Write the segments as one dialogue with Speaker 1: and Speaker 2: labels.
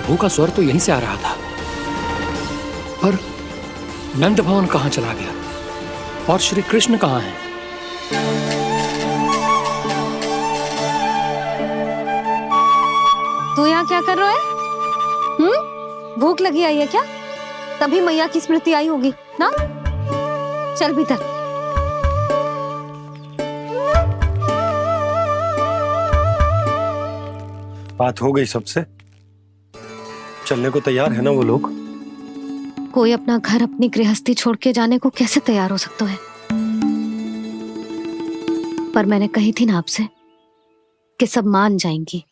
Speaker 1: प्रभु का स्वर तो यहीं से आ रहा था, पर नंद भवन कहां चला गया और श्री कृष्ण कहां हैं?
Speaker 2: तू यहाँ क्या कर रहा है? भूख लगी आई है क्या? तभी मैया की स्मृति आई होगी ना? चल भीतर।
Speaker 3: बात हो गई सबसे? चलने को तैयार है ना वो लोग?
Speaker 2: कोई अपना घर अपनी गृहस्थी छोड़ के जाने को कैसे तैयार हो सकता है? पर मैंने कही थी ना आपसे कि सब मान जाएंगी।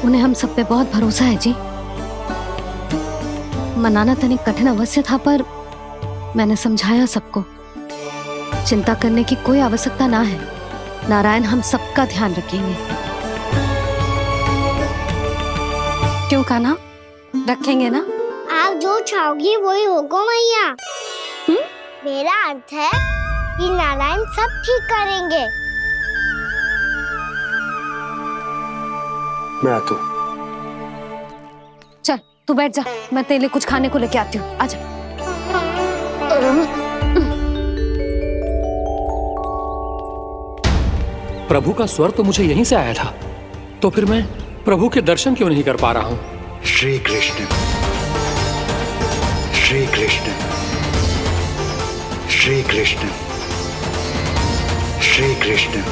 Speaker 2: उन्हें हम सब पे बहुत भरोसा है जी। मनाना तनिक कठिन अवश्य था, पर मैंने समझाया सबको। चिंता करने की कोई आवश्यकता ना है। नारायण हम सबका ध्यान रखेंगे। क्यों कान्हा, रखेंगे ना?
Speaker 4: आप जो चाहोगी वही होगा मैया। मेरा अर्थ है कि नारायण सब ठीक करेंगे।
Speaker 3: मैं आता हूं।
Speaker 2: चल तू बैठ जा, मैं तेरे लिए कुछ खाने को लेके आती हूँ। आजा।
Speaker 1: प्रभु का स्वर तो मुझे यहीं से आया था, तो फिर मैं प्रभु के दर्शन क्यों नहीं कर पा रहा हूँ?
Speaker 5: श्री कृष्ण, श्री कृष्ण, श्री कृष्ण, श्री कृष्ण,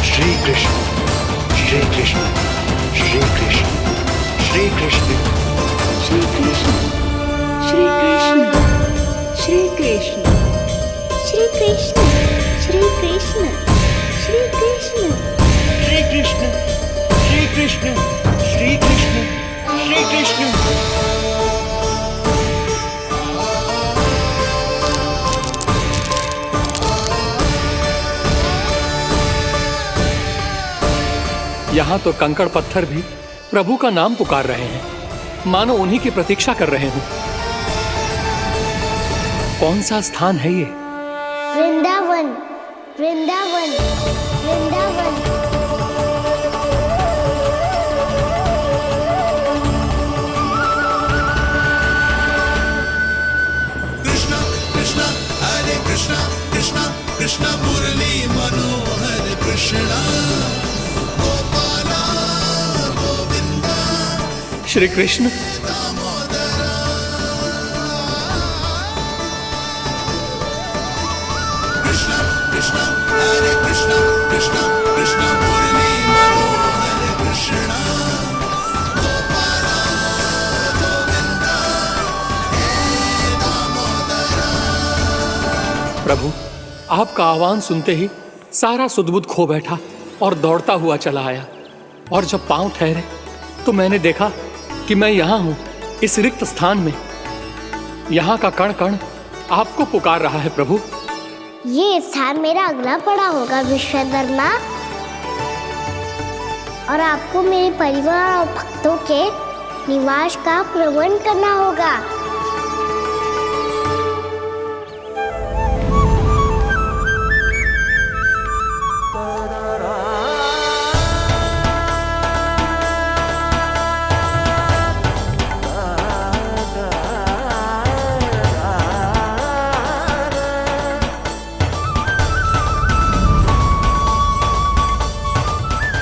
Speaker 5: श्री कृष्ण, श्री कृष्ण, श्री कृष्ण, श्री कृष्ण,
Speaker 6: श्री कृष्ण, श्री कृष्ण, श्री कृष्ण,
Speaker 4: श्री कृष्ण, श्री कृष्ण, श्री कृष्ण,
Speaker 5: श्री कृष्ण, श्री कृष्ण, श्री कृष्ण, श्री कृष्ण।
Speaker 1: यहाँ तो कंकड़ पत्थर भी प्रभु का नाम पुकार रहे हैं, मानो उन्हीं की प्रतीक्षा कर रहे हैं। कौन सा स्थान है ये?
Speaker 4: वृंदावन, वृंदावन, वृंदावन।
Speaker 7: कृष्णा कृष्णा हरे कृष्णा, कृष्णा कृष्णा मुरली मनोहर कृष्णा, गोपाला गोविंदा
Speaker 1: श्री कृष्ण।
Speaker 7: दामोदरा। कृष्णा कृष्णा हरे कृष्णा, कृष्णा कृष्णा मुरली मनोहर कृष्णा, गोपाला गोविंदा हे दामोदरा।
Speaker 1: प्रभु, आपका आह्वान सुनते ही सारा सुध-बुध खो बैठा और दौड़ता हुआ चला आया। और जब पांव ठहरे तो मैंने देखा कि मैं यहाँ हूँ, इस रिक्त स्थान में। यहाँ का कण कण आपको पुकार रहा है प्रभु।
Speaker 4: ये स्थान मेरा अगला पड़ा होगा विश्वकर्मा, और आपको मेरे परिवार और भक्तों के निवास का प्रबंध करना होगा।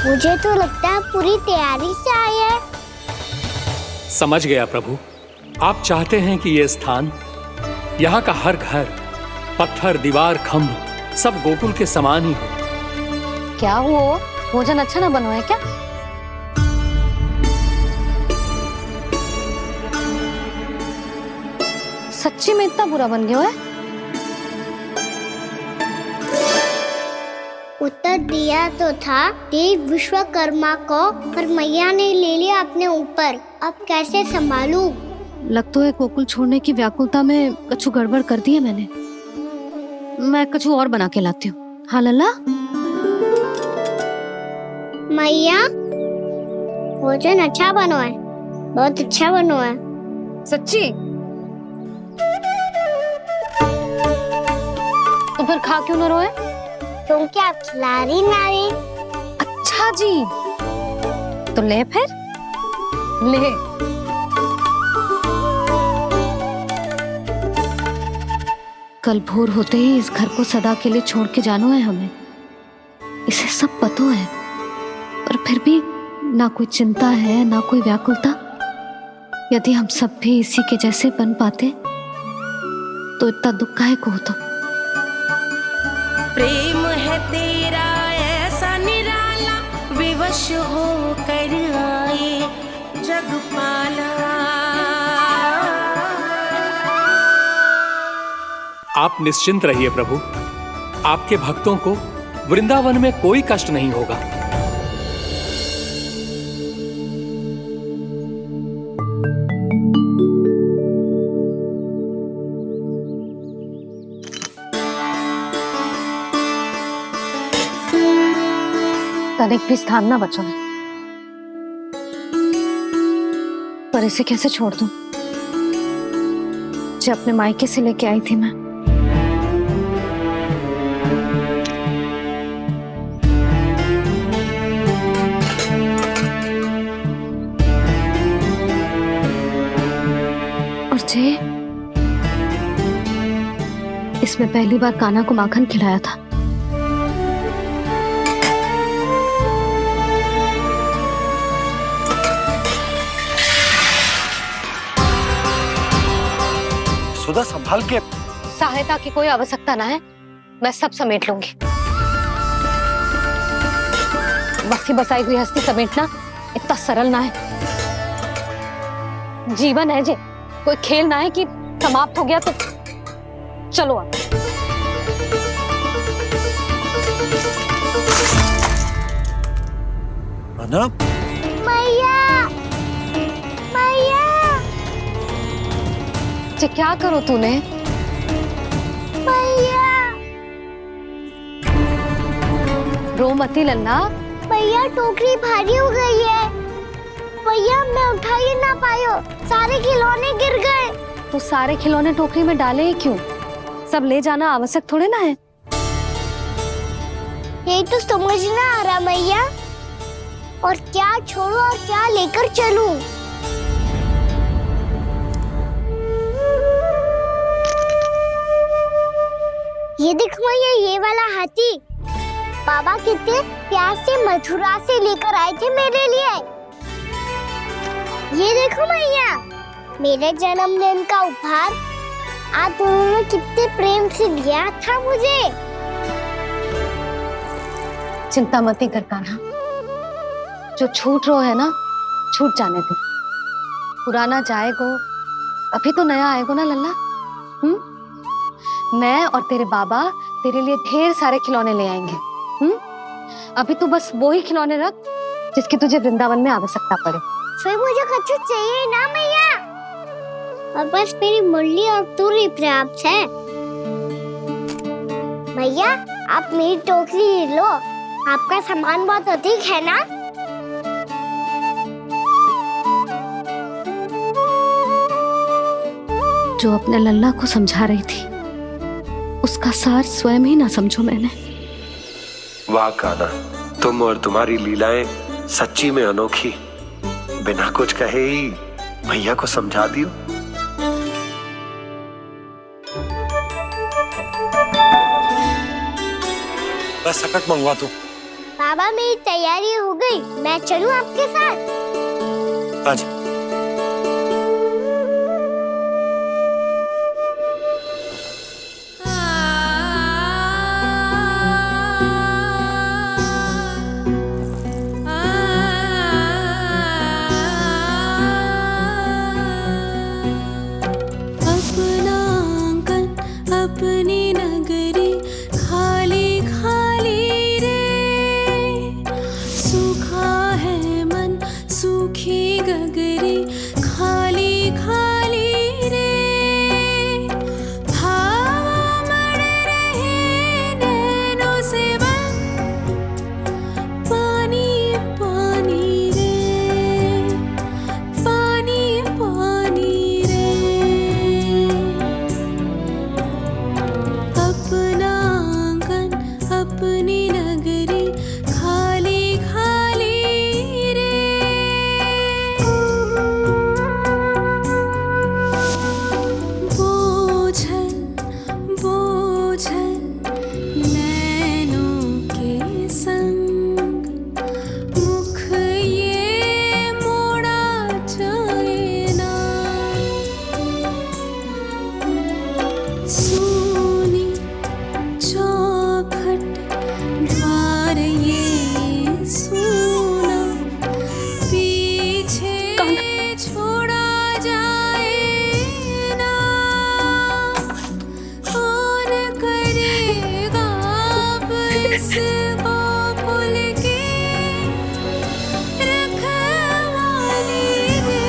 Speaker 4: मुझे तो लगता है पूरी तैयारी से आए हैं।
Speaker 1: समझ गया प्रभु, आप चाहते हैं कि ये स्थान, यहाँ का हर घर, पत्थर, दीवार, खम्भ सब गोकुल के समान ही हो।
Speaker 2: क्या हुआ? भोजन अच्छा ना बना है क्या? सच्ची में इतना बुरा बन गया है?
Speaker 4: उत्तर दिया तो था देव विश्वकर्मा को, पर मैया ने ले लिया अपने ऊपर। अब कैसे संभालूं?
Speaker 2: लग तो है गोकुल छोड़ने की व्याकुलता में कछु गड़बड़ कर दी है मैंने। मैं कछु और बना के लाती हूँ। हाँ लल्ला?
Speaker 4: मैया, भोजन अच्छा बनो है, बहुत अच्छा बनो है।
Speaker 2: सच्ची? तो फिर खा क्यों न रोए?
Speaker 4: तुम क्या खिलाड़ी नारी?
Speaker 2: अच्छा, अच्छा जी, तो ले फिर ले। कल भोर होते ही इस घर को सदा के लिए छोड़ के जाना है हमें, इसे सब पता है, पर फिर भी ना कोई चिंता है ना कोई व्याकुलता। यदि हम सब भी इसी के जैसे बन पाते तो इतना दुख काहे को होता।
Speaker 8: प्रेम है तेरा ऐसा निराला, विवश हो कर आए जगपाला।
Speaker 1: आप निश्चिंत रहिए प्रभु, आपके भक्तों को वृंदावन में कोई कष्ट नहीं होगा।
Speaker 2: तनिक भी स्थान ना बचो, पर इसे कैसे छोड़ दूं जो अपने मायके से लेके आई थी मैं। और जे इसमें पहली बार कान्हा को माखन खिलाया था।
Speaker 3: सुधा संभाल के।
Speaker 2: सहायता की कोई आवश्यकता ना है, मैं सब समेट लूंगी। बसी बसाई गृहस्थी समेटना इतना सरल ना है। जीवन है जे, कोई खेल ना है कि समाप्त हो गया तो चलो अब।
Speaker 3: अना
Speaker 4: मैया मैया।
Speaker 2: जे क्या करो तूने?
Speaker 4: मैया
Speaker 2: रो मती लल्ला।
Speaker 4: भैया टोकरी भारी हो गई है। भैया मैं उठा ही ना पायो, सारे खिलौने गिर गए।
Speaker 2: तो सारे खिलौने टोकरी में डाले ही क्यों? सब ले जाना आवश्यक थोड़े ना है।
Speaker 4: यही तो समझ ना आ रहा मैया, और क्या छोड़ो और क्या लेकर चलूं। ये देख मैया, ये वाला हाथी बाबा कितने प्यार से मथुरा से लेकर आए थे मेरे लिए। ये देखो मैया, मेरे जन्मदिन का उपहार आप उन्होंने कितने प्रेम से दिया था मुझे।
Speaker 2: चिंता मत कर कान्हा, जो छूट रो है ना छूट जाने दे। पुराना जाएगो, अभी तो नया आएगो ना लल्ला। मैं और तेरे बाबा तेरे लिए ढेर सारे खिलौने ले आएंगे। अभी तू बस वो ही खिलौने रख जिसकी तुझे वृंदावन में आवश्यकता पड़े।
Speaker 4: फिर मुझे कुछ चाहिए ना मैया, और बस मेरी मुरली और तुरी पर्याप्त है। भैया आप मेरी टोकरी लो, आपका सामान बहुत अधिक है ना।
Speaker 2: जो अपने लल्ला को समझा रही थी उसका सार स्वयं ही ना समझो मैंने।
Speaker 9: वाह कान्हा, तुम और तुम्हारी लीलाएं सच्ची में अनोखी। बिना कुछ कहे ही भैया को समझा दियो।
Speaker 3: बस सकट मंगवा तू।
Speaker 4: बाबा मेरी तैयारी हो गई, मैं चलूं आपके साथ।
Speaker 3: आजा।
Speaker 6: अपना आंगन अपनी नगरी खाली खाली रे, सूखा है मन सूखी गगरी खाली खाली रे, भाव मर रहे नैनों से बन पानी पानी रे, पानी पानी रे। ओझल नैनों के संग मुख ये मोड़ा जाए ना। सोनी चौखट द्वार ये सोना पीछे छोड़ा जाए ना। कौन करेगा अब इस गोकुल की रखवाली रे।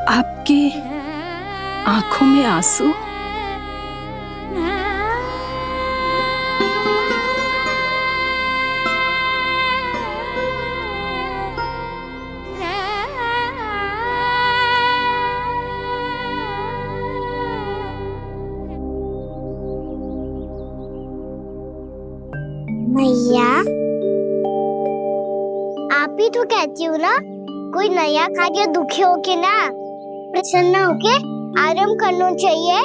Speaker 10: आपके आंखों में आंसू?
Speaker 4: मैया आप ही तो कहती हो ना, कोई नया कार्य दुखी होके ना प्रसन्न होके आराम करना चाहिए।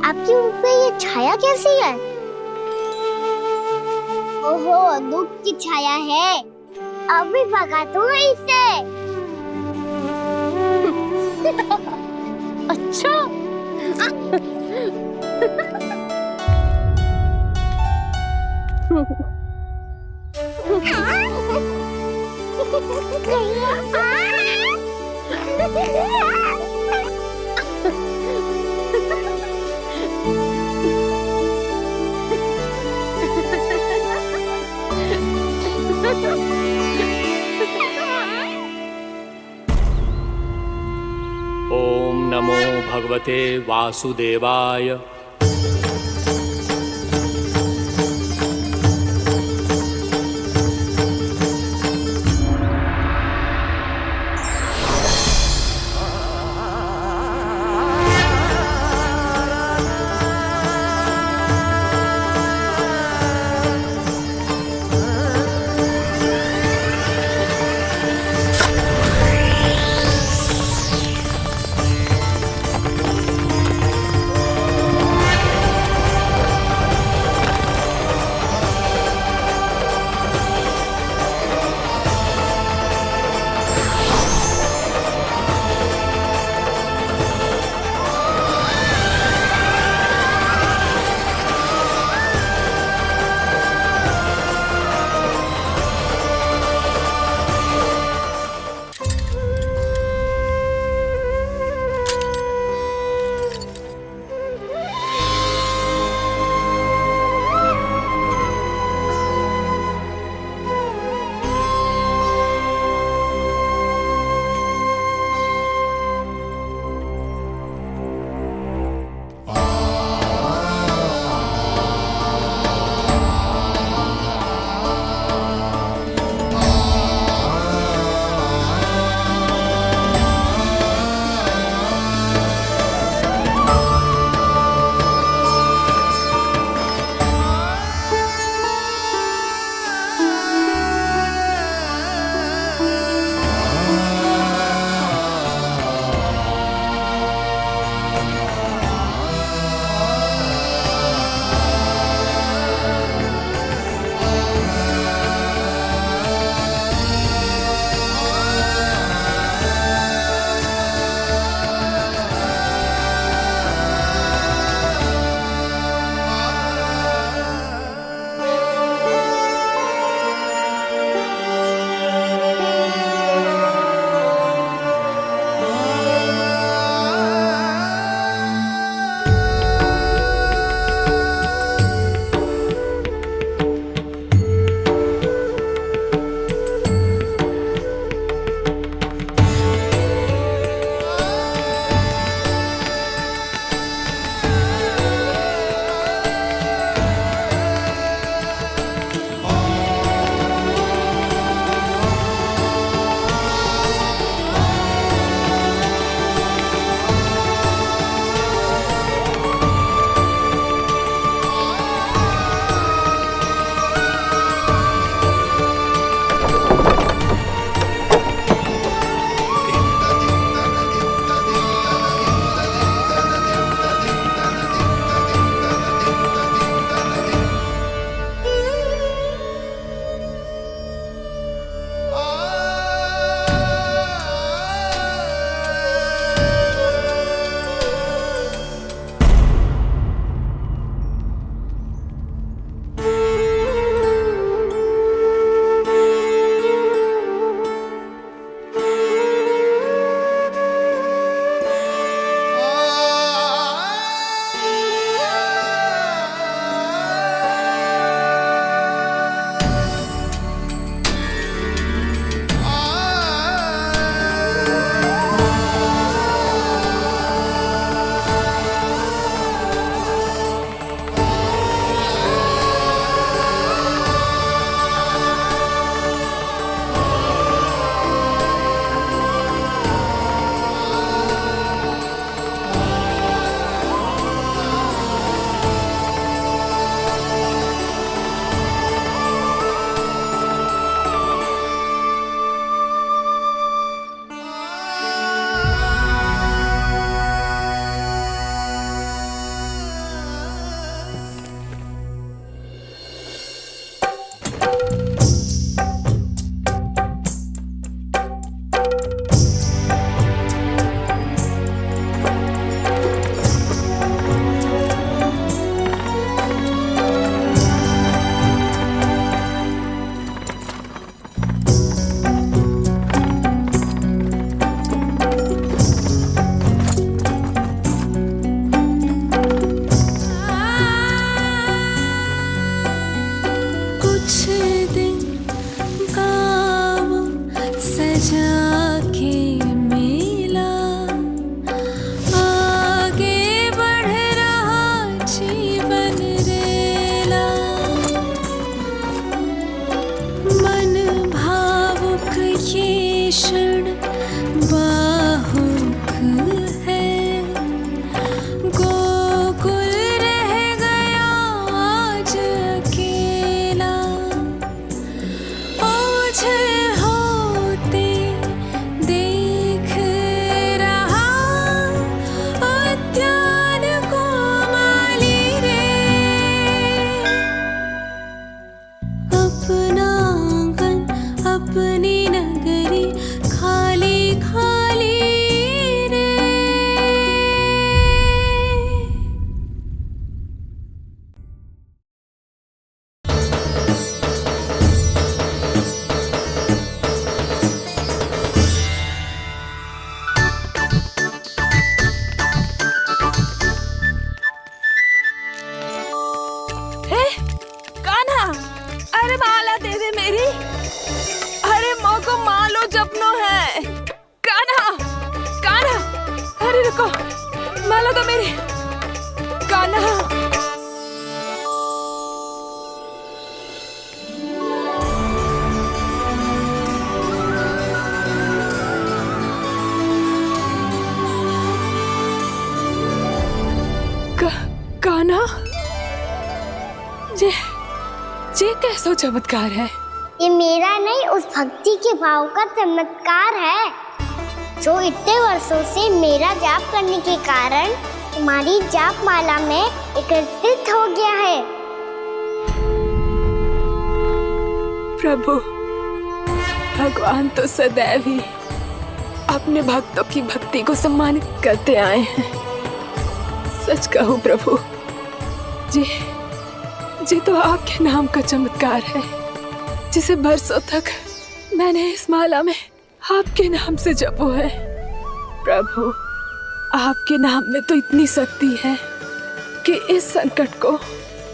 Speaker 4: आपकी मुख पे ये छाया कैसी है? ओहो, दुख की छाया है। अभी भगा दूं इसे।
Speaker 2: अच्छा
Speaker 1: ओम नमो भगवते वासुदेवाय।
Speaker 6: जाके मिला, आगे बढ़ रहा जीवन रेला। मन भावुक ये क्षण बाहुक है, गोकुल रह गया आज अकेला। ओझल होते देख रहा उद्यान को माली रे। अपना आंगन अपनी नगरी खाली खाली रे।
Speaker 10: हे कान्हा, अरे माला दे दे मेरी। अरे माँ को मालो जपनो है। कान्हा कान्हा, अरे रुको, माला दो मेरी। कान्हा कान्हा, जे कैसो चमत्कार है।
Speaker 4: ये मेरा नहीं, उस भक्ति के भाव का चमत्कार है जो इतने वर्षों से मेरा जाप करने के कारण तुम्हारी जाप माला में एकत्रित हो गया है।
Speaker 10: प्रभु, भगवान तो सदैव ही अपने भक्तों की भक्ति को सम्मानित करते आए हैं। सच कहूं प्रभु, जी तो आपके नाम का चमत्कार है, जिसे बरसों तक मैंने इस माला में आपके नाम से जपो है। प्रभु, आपके नाम में तो इतनी शक्ति है कि इस संकट को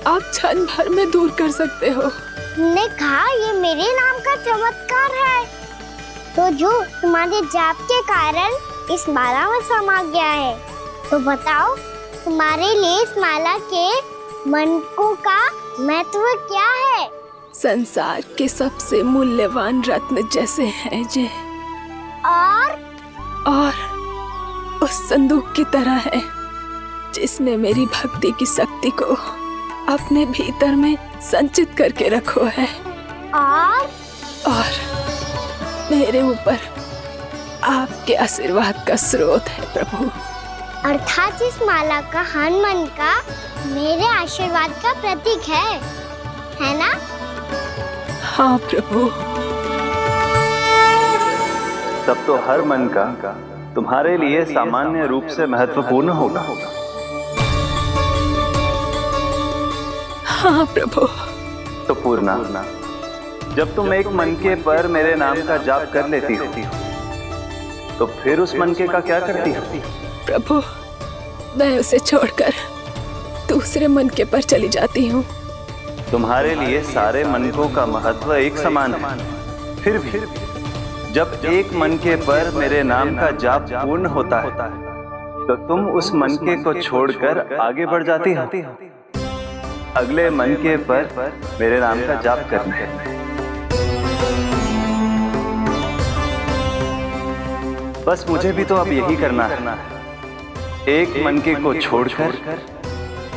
Speaker 10: आप क्षण भर में दूर कर सकते हो।
Speaker 4: तुमने कहा ये मेरे नाम का चमत्कार है, तो जो तुम्हारे जाप के कारण इस माला में समा गया है, तो बताओ तुम्हारे लिए इस माला के मनकों का महत्व क्या है?
Speaker 10: संसार के सबसे मूल्यवान रत्न जैसे हैं जे, और उस संदूक की तरह है जिसने मेरी भक्ति की शक्ति को अपने भीतर में संचित करके रखो है। और मेरे ऊपर आपके आशीर्वाद का स्रोत है प्रभु।
Speaker 4: अर्थात इस माला का हनुमान का मेरे आशीर्वाद का प्रतीक है ना?
Speaker 10: हाँ प्रभु।
Speaker 11: तब तो हर मन का तुम्हारे लिए सामान्य रूप से महत्वपूर्ण होगा।
Speaker 10: हाँ प्रभु।
Speaker 11: तो पूर्णा, जब तुम एक मनके पर मेरे नाम का जाप कर लेती हो, तो फिर उस मनके का क्या करती हो?
Speaker 10: प्रभु, मैं उसे छोड़कर दूसरे मनके पर चली जाती हूँ।
Speaker 11: तुम्हारे लिए सारे मनकों का महत्व एक समान है। फिर भी जब एक मनके पर मेरे नाम का जाप पूर्ण होता है, तो तुम उस मनके को छोड़कर आगे बढ़ जाती हो अगले मनके पर मेरे नाम का जाप करने। बस मुझे भी तो अब यही करना है, एक मनके को छोड़कर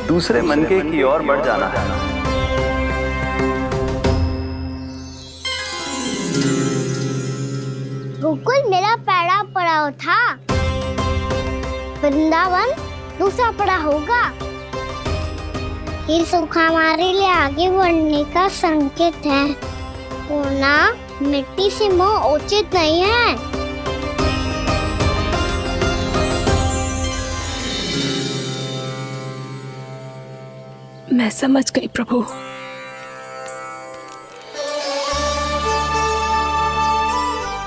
Speaker 11: दूसरे मनके की ओर बढ़ जाना है।
Speaker 4: गोकुल मेरा पहला पड़ाव था, वृंदावन दूसरा पड़ा होगा। ये सुख हमारे लिए आगे बढ़ने का संकेत है, होना मिट्टी से मोह उचित नहीं है।
Speaker 10: मैं समझ गई प्रभु।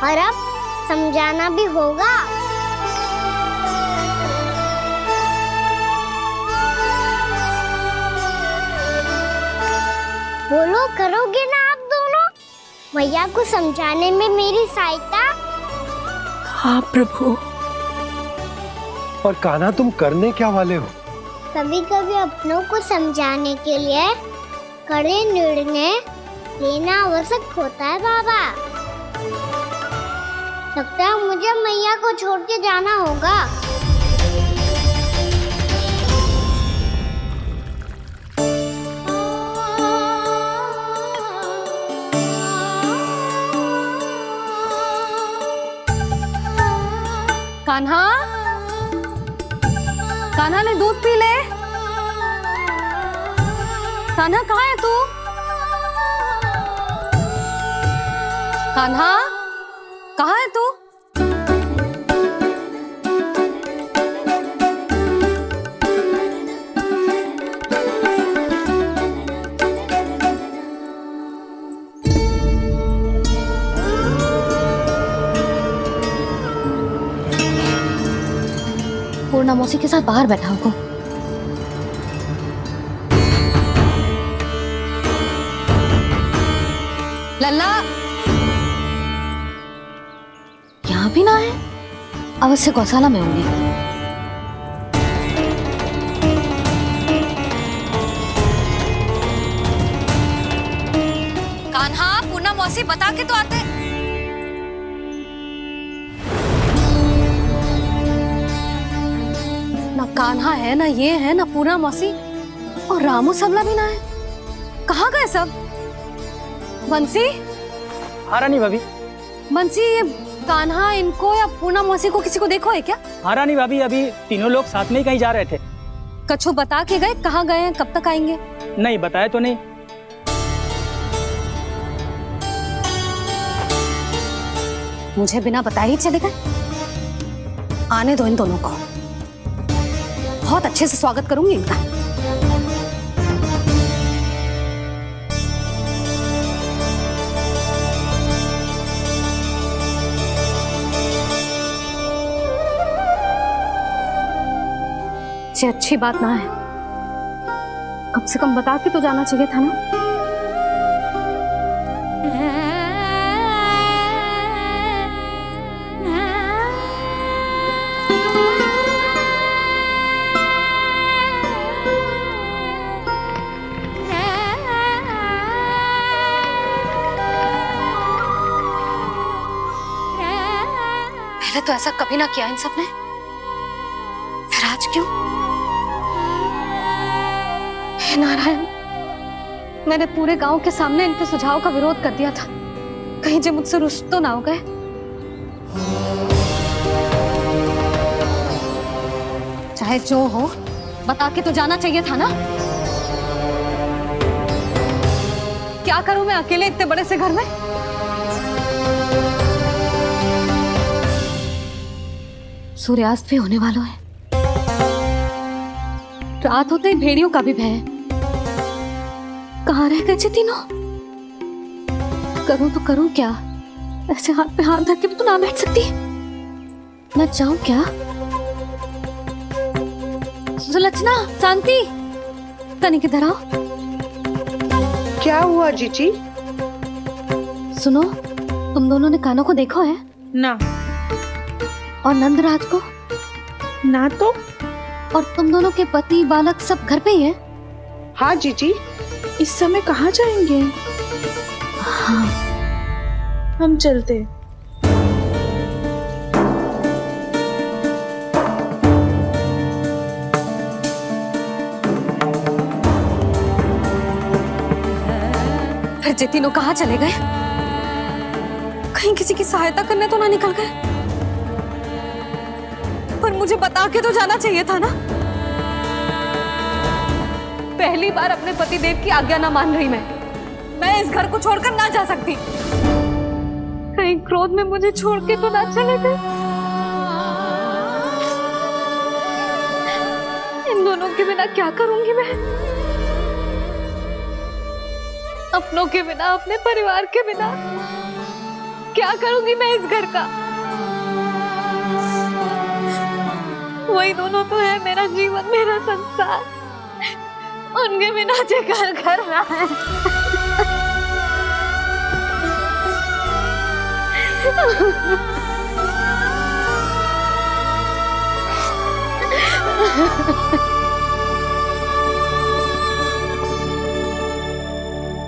Speaker 4: और अब समझाना भी होगा। बोलो, करोगे ना आप दोनों? मैया को समझाने में मेरी सहायता
Speaker 10: हाँ प्रभु।
Speaker 3: और कान्हा तुम करने क्या वाले हो?
Speaker 4: कभी कभी अपनों को समझाने के लिए कड़े निर्णय लेना आवश्यक होता है बाबा। लगता है मुझे मैया को छोड़ के जाना होगा।
Speaker 2: कान्हा, कान्हा ने दूध पी ले। कान्हा कहाँ है तू? कान्हा कहाँ है तू? पूर्णा मौसी के साथ बाहर बैठा होगा। लल्ला यहाँ भी ना है, अवश्य गौशाला में होंगे। कान्हा, पूर्णा मौसी बता के तो आते। ना कान्हा है, ना ये है, ना पूर्णा मौसी, और रामू सबला भी ना है। कहाँ गए सब? बंसी?
Speaker 12: हाँ रानी भाभी।
Speaker 2: बंसी, ये कान्हा इनको या पूर्णा मौसी को किसी को देखो है क्या?
Speaker 12: हाँ रानी भाभी, अभी तीनों लोग साथ में ही कहीं जा रहे थे।
Speaker 2: कछु बता के गए कहाँ गए हैं, कब तक आएंगे?
Speaker 12: नहीं बताया तो नहीं।
Speaker 2: मुझे बिना बताए ही चले गए? आने दो इन दोनों को, बहुत अच्छे से स्वागत करूंगी इनका। ये अच्छी बात ना है, कम से कम बता के तो जाना चाहिए था ना। पहले तो ऐसा कभी ना किया इन सब ने, फिर आज क्यों? हे नारायण, मैंने पूरे गांव के सामने इनके सुझाव का विरोध कर दिया था, कहीं जे मुझसे रुष्ट तो ना हो गए। चाहे जो हो, बता के तो जाना चाहिए था ना। क्या करूं मैं अकेले इतने बड़े से घर में? सूर्यास्त भी होने वाला है, रात होते ही भेड़ियों का भी भय है। कहाँ रह गए तीनों? करूं तो करूं क्या? ऐसे हाथ पे हाथ धर के भी तो ना बैठ सकती। मैं जाऊं क्या? सुलक्षणा, शांति, तनिक इधर आओ।
Speaker 13: क्या हुआ जीजी?
Speaker 2: सुनो, तुम दोनों ने कान्हा को देखा है?
Speaker 13: ना।
Speaker 2: और नंदराज को?
Speaker 13: ना तो।
Speaker 2: और तुम दोनों के पति बालक सब घर पे ही हैं?
Speaker 13: हाँ जीजी, इस समय कहाँ जाएंगे?
Speaker 2: हाँ,
Speaker 13: हम चलते।
Speaker 2: फिर ये तीनों कहाँ चले गए? कहीं किसी की सहायता करने तो ना निकल गए? पर मुझे बता के तो जाना चाहिए था ना। पहली बार अपने पति देव की आज्ञा ना मान रही मैं इस घर को छोड़कर ना जा सकती। कहीं क्रोध में मुझे छोड़ के तो ना चले गए। इन दोनों के बिना क्या करूंगी मैं? अपनों के बिना, अपने परिवार के बिना क्या करूंगी मैं इस घर का? वही दोनों तो है मेरा जीवन, मेरा संसार। उनके बिना जे घर घर रहा है।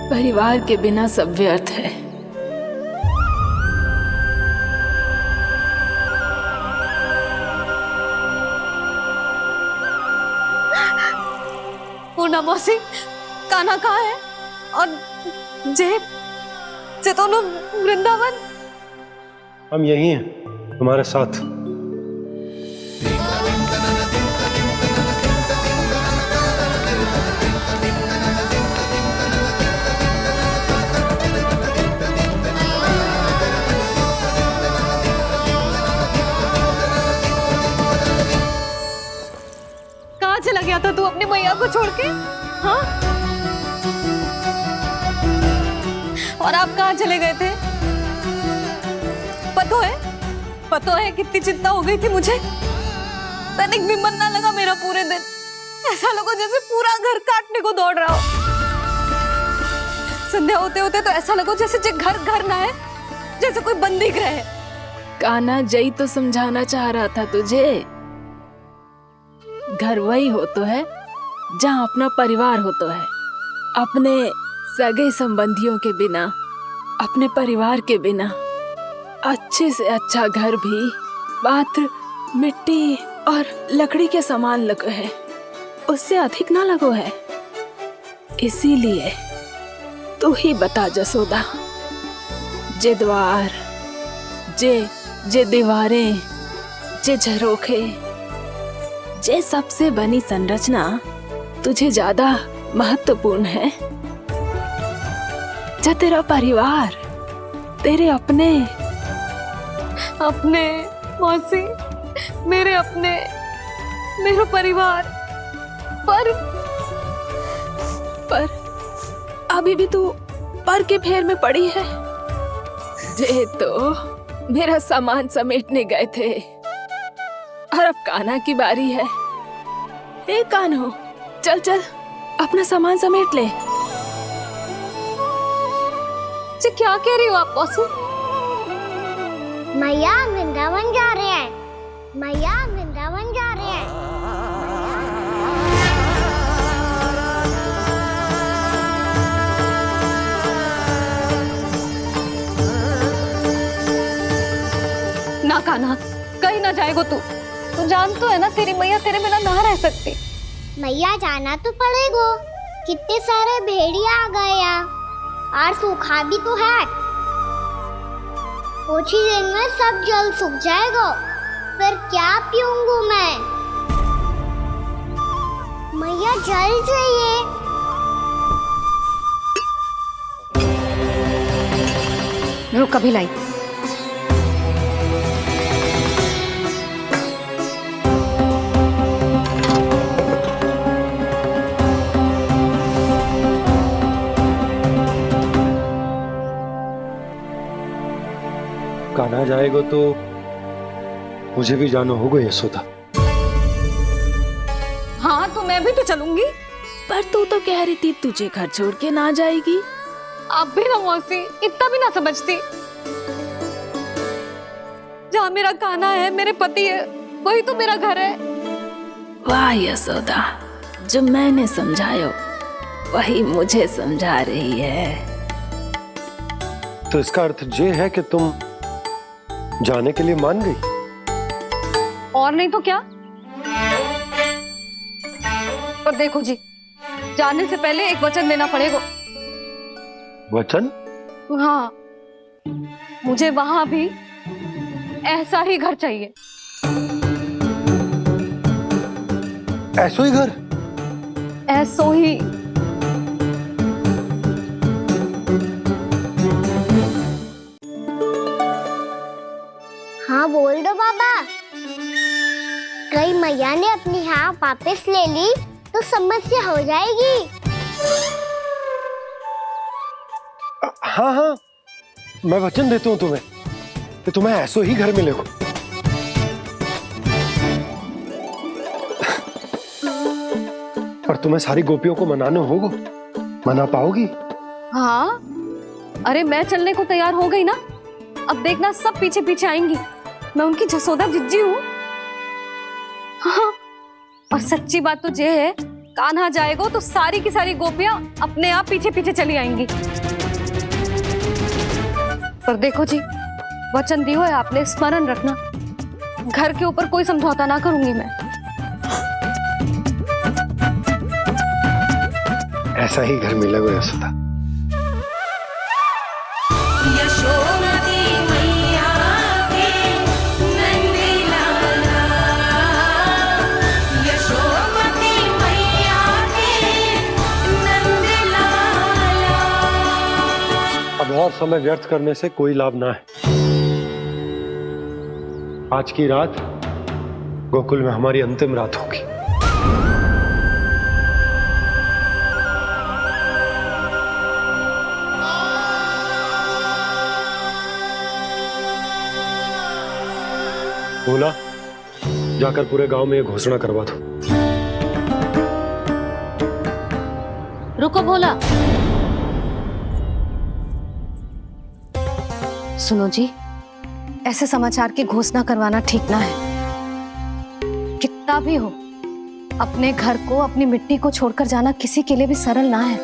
Speaker 10: परिवार के बिना सब व्यर्थ है।
Speaker 2: पूर्णा मौसी, कान्हा कहाँ है? और जे दोनों वृंदावन?
Speaker 3: हम यही हैं तुम्हारे साथ।
Speaker 2: कहाँ चला गया था तू अपनी मैया को छोड़ के? हाँ? और आप कहाँ चले गए थे? पता है कितनी चिंता हो गई थी मुझे। तनिक भी मन ना लगा मेरा पूरे दिन। ऐसा लगा जैसे पूरा घर काटने को दौड़ रहा हो। संध्या होते होते तो ऐसा लगा जैसे घर ना है, जैसे कोई बंदी गृह है।
Speaker 10: कान्हा जय तो समझाना चाह रहा था तुझे। घर वही हो तो है जहाँ अपना परिवार हो तो है। अपने सगे संबंधियों के बिना, अपने परिवार के बिना अच्छे से अच्छा घर भी मात्र मिट्टी और लकड़ी के समान लगो है, उससे अधिक ना लगो है। इसीलिए तू ही बता जसोदा, जे द्वार, जे दीवारें, जे झरोखे, जे सबसे बनी संरचना तुझे ज्यादा महत्वपूर्ण है? जो तेरा परिवार, तेरे अपने
Speaker 2: मौसी, मेरा परिवार, पर अभी भी तू पर के फेर में पड़ी है। जे तो मेरा सामान समेटने गए थे और अब कान्हा की बारी है। ए कान्हो, चल अपना सामान समेट ले। जी क्या कह रही हो आप मौसी?
Speaker 4: मैया वृंदावन जा रहे हैं। मैया वृंदावन जा रहे हैं।
Speaker 2: ना कान्हा, कहीं ना जाएगो तू जान तो है ना तेरी मैया तेरे बिना ना रह सकती।
Speaker 4: मैया जाना तो पड़ेगा। कितने सारे भेड़िया आ गए यहाँ, और सूखा भी तो है। कुछ ही दिन में सब जल सूख जाएगा, फिर क्या पीऊंगी मैं? मैया जल चाहिए।
Speaker 2: रुक कभी लाई।
Speaker 3: कान्हा जाएगा तो मुझे भी जाना होगा यशोदा।
Speaker 2: हाँ तो मैं भी तो चलूंगी।
Speaker 10: पर तू तो कह रही थी तुझे घर छोड़ के ना जाएगी।
Speaker 2: आप भी ना मौसी, इतना भी ना समझती। जहाँ मेरा कान्हा है, मेरे पति है, वही तो मेरा घर है।
Speaker 10: वाह यशोदा, जो मैंने समझायो वही मुझे समझा रही है।
Speaker 3: तो इसका अर्थ ये है कि तुम जाने के लिए मान गई?
Speaker 2: और नहीं तो क्या। पर देखो जी, जाने से पहले एक वचन देना पड़ेगा।
Speaker 3: वचन?
Speaker 2: हाँ, मुझे वहां भी ऐसा ही घर चाहिए।
Speaker 3: ऐसो ही घर?
Speaker 2: ऐसो ही।
Speaker 4: हाँ बोल दो बाबा। कहीं मैया ने अपनी हाँ वापस ले ली तो समस्या हो जाएगी।
Speaker 3: हाँ, मैं वचन देता हूँ तुम्हें कि तुम्हें ऐसो ही घर मिलेगा। पर तुम्हें सारी गोपियों को मनाना होगा। मना पाओगी?
Speaker 2: हाँ, अरे मैं चलने को तैयार हो गई ना। अब देखना सब पीछे पीछे आएंगी। मैं उनकी जसोदा जिज्जी हूँ। हाँ, और सच्ची बात तो ये है, कान्हा जाएगा तो सारी की सारी गोपियां अपने आप पीछे पीछे चली आएंगी। पर देखो जी, वचन दियो है आपने, स्मरण रखना, घर के ऊपर कोई समझौता ना करूंगी मैं।
Speaker 3: ऐसा ही घर मिलेगा यशोदा।
Speaker 8: यशोमती मैया के नंदी लाला, यशोमती मैया के नंदी लाला।
Speaker 3: अब और समय व्यर्थ करने से कोई लाभ ना है। आज की रात गोकुल में हमारी अंतिम रात होगी। बोला, जाकर पूरे गांव में ये घोषणा करवा दो।
Speaker 2: रुको भोला, सुनो जी, ऐसे समाचार की घोषणा करवाना ठीक ना है। कितना भी हो, अपने घर को, अपनी मिट्टी को छोड़कर जाना किसी के लिए भी सरल ना है।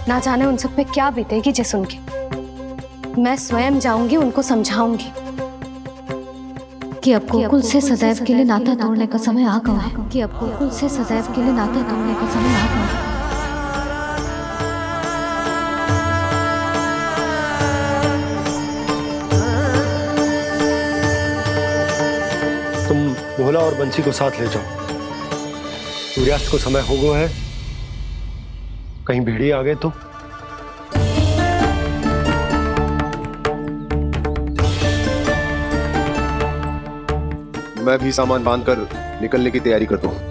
Speaker 2: ना जाने उन सब पे क्या बीतेगी जे सुन के। मैं स्वयं जाऊंगी, उनको समझाऊंगी कि अब गोकुल से सदैव के लिए नाता तोड़ने का समय आ गया है, कि अब गोकुल से सदैव के लिए नाता तोड़ने का समय आ गया है।
Speaker 3: तुम भोला और बंसी को साथ ले जाओ। सूर्यास्त को समय हो गया है, कहीं भेड़िए आ गए तो।
Speaker 14: मैं भी सामान बांधकर निकलने की तैयारी करता हूँ।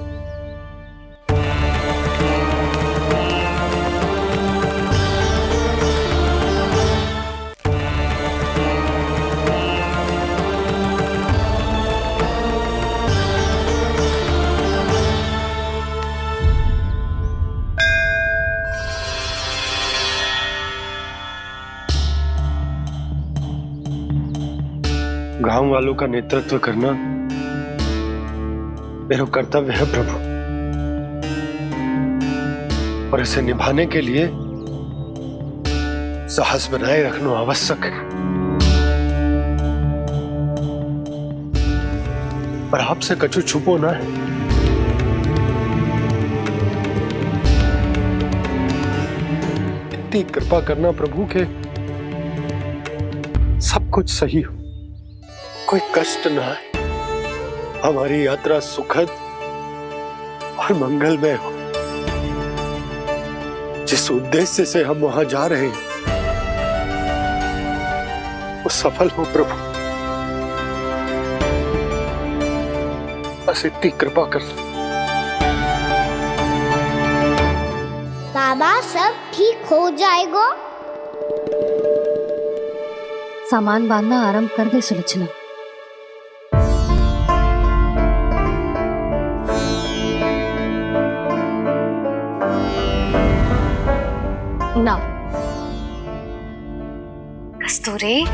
Speaker 3: गांव वालों का नेतृत्व करना मेरा कर्तव्य है प्रभु, और इसे निभाने के लिए साहस बनाए रखना आवश्यक है। पर आपसे कछु छुपो ना है। इतनी कृपा करना प्रभु के सब कुछ सही हो, कोई कष्ट ना है, हमारी यात्रा सुखद और मंगलमय हो। जिस उद्देश्य से हम वहां जा रहे हैं वो सफल हो प्रभु, बस इतनी कृपा कर।
Speaker 4: बाबा सब ठीक हो जाएगा।
Speaker 2: सामान बांधना आरंभ कर दे सुलोचना। ना कस्तूरी,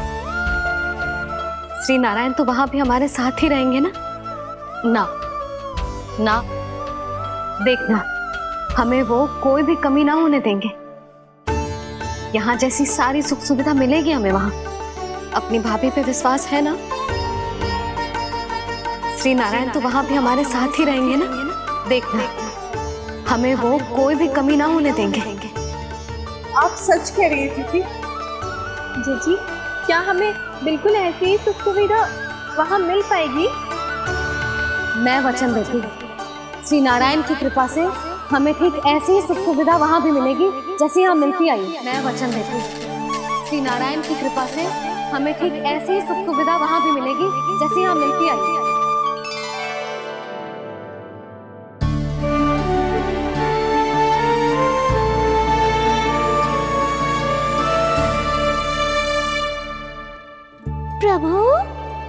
Speaker 2: श्री नारायण तो वहां भी हमारे साथ ही रहेंगे ना? ना ना, देखना, हमें वो कोई भी कमी ना होने देंगे। यहाँ जैसी सारी सुख सुविधा मिलेगी हमें वहां। अपनी भाभी पे विश्वास है ना? श्री नारायण तो वहां भी हमारे साथ ही रहेंगे ना? देखना, हमें वो कोई भी कमी ना होने देंगे।
Speaker 13: आप सच कह रही है जीजी। जीजी, क्या हमें बिल्कुल ऐसी ही सुख सुविधा वहाँ मिल पाएगी?
Speaker 2: मैं वचन देती हूँ, श्री नारायण की कृपा से हमें ठीक ऐसी ही सुख सुविधा वहाँ भी मिलेगी जैसी यहाँ मिलती आई। मैं वचन देती हूँ, श्री नारायण की कृपा से हमें ठीक ऐसी ही सुख सुविधा वहाँ भी मिलेगी जैसी यहाँ मिलती आई।
Speaker 4: प्रभु,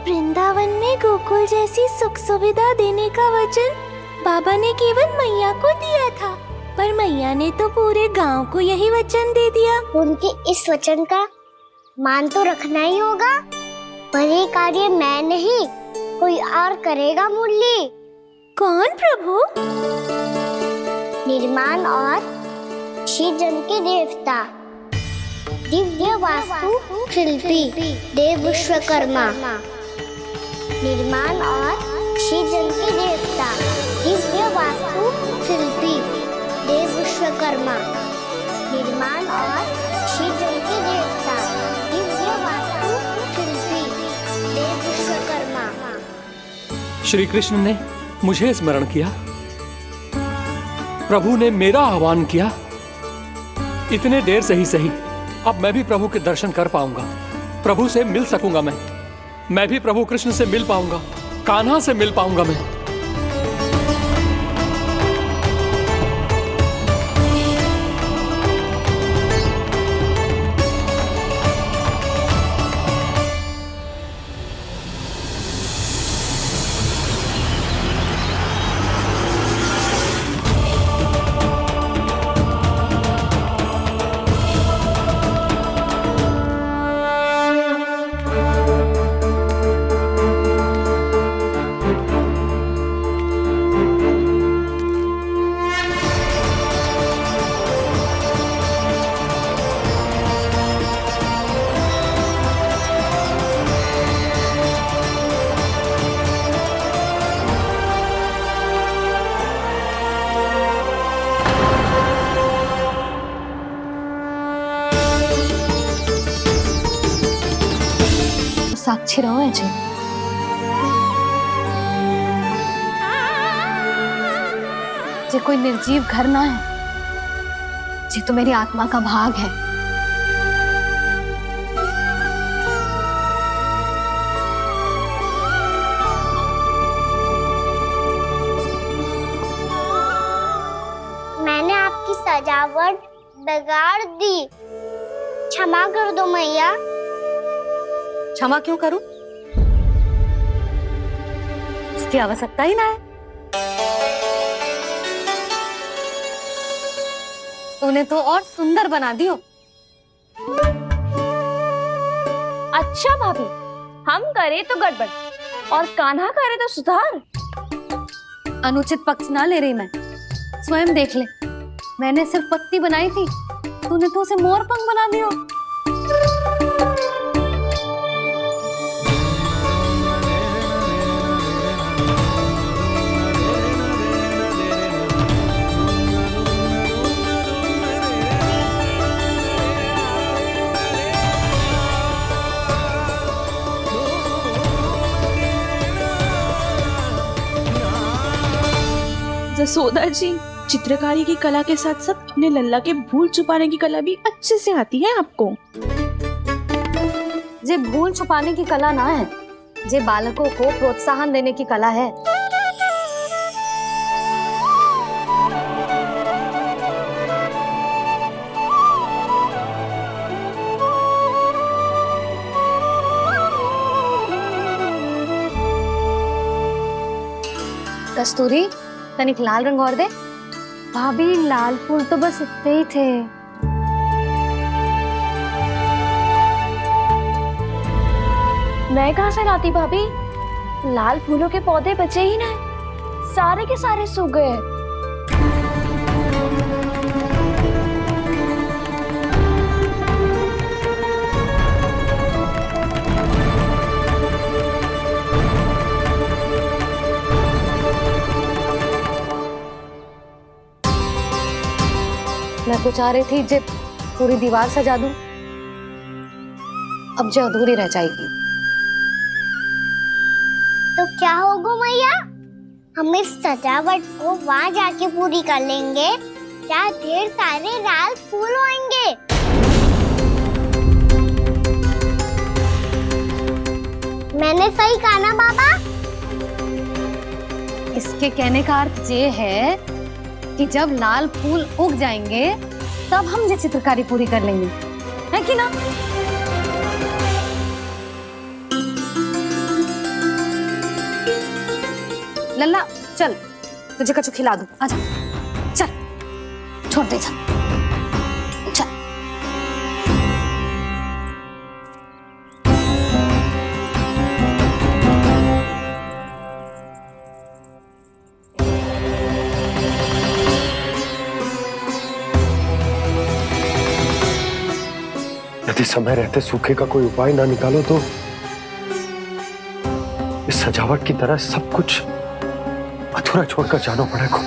Speaker 4: वृंदावन में गोकुल जैसी सुख सुविधा देने का वचन बाबा ने केवल मैया को दिया था, पर मैया ने तो पूरे गांव को यही वचन दे दिया। उनके इस वचन का मान तो रखना ही होगा, पर ये कार्य मैं नहीं कोई और करेगा मुरली?
Speaker 13: कौन प्रभु?
Speaker 4: निर्माण और सृजन के देवता, दिव्य वास्तु शिल्पी देव विश्वकर्मा। निर्माण और सृजन के देवता, दिव्य वास्तु शिल्पी देव विश्वकर्मा। निर्माण और सृजन के देवता, दिव्य वास्तु शिल्पी देव विश्वकर्मा।
Speaker 1: श्री कृष्ण ने मुझे स्मरण किया, प्रभु ने मेरा आह्वान किया। इतने देर से ही सही, अब मैं भी प्रभु के दर्शन कर पाऊंगा, प्रभु से मिल सकूंगा। मैं भी प्रभु कृष्ण से मिल पाऊंगा, कान्हा से मिल पाऊंगा मैं।
Speaker 2: साक्षी रहो है जी। जे कोई निर्जीव घर ना है, जे तो मेरी आत्मा का भाग है।
Speaker 4: मैंने आपकी सजावट बिगाड़ दी, क्षमा कर दो मैया।
Speaker 2: क्षमा क्यों करूं? इसकी आवश्यकता ही ना है। तूने तो और सुंदर बना दियो।
Speaker 13: अच्छा भाभी, हम करे तो गड़बड़ और कान्हा करे तो सुधार।
Speaker 2: अनुचित पक्ष ना ले रही मैं, स्वयं देख ले। मैंने सिर्फ पत्ती बनाई थी, तूने तो उसे मोर पंख बना दियो।
Speaker 15: जसोदा जी, चित्रकारी की कला के साथ साथ अपने लल्ला के भूल छुपाने की कला भी अच्छे से आती है आपको।
Speaker 2: जे भूल छुपाने की कला ना है, जे बालकों को प्रोत्साहन देने की कला है। कस्तूरी, तनिक लाल रंग और दे। भाभी, लाल फूल तो बस इतने ही थे।
Speaker 13: मैं कहाँ से लाती भाभी? लाल फूलों के पौधे बचे ही ना, सारे के सारे सूख गए।
Speaker 2: मैं तो चाह रही थी जब पूरी दीवार सजा दूं, अब जो अधूरी रह जाएगी।
Speaker 4: तो क्या होगा मैया? हम इस सजावट को वहाँ जाके पूरी कर लेंगे, जहाँ ढेर सारे लाल फूल होंगे। मैंने सही कहा ना बाबा?
Speaker 2: इसके कहने का अर्थ ये है कि जब लाल फूल उग जाएंगे तब हम ये चित्रकारी पूरी कर लेंगे, है कि ना? लल्ला चल, तुझे कछु खिला दूं, आजा, चल, छोड़ दे, चल।
Speaker 3: यदि समय रहते सूखे का कोई उपाय ना निकालो तो इस सजावट की तरह सब कुछ अधूरा छोड़कर जाना पड़ेगा।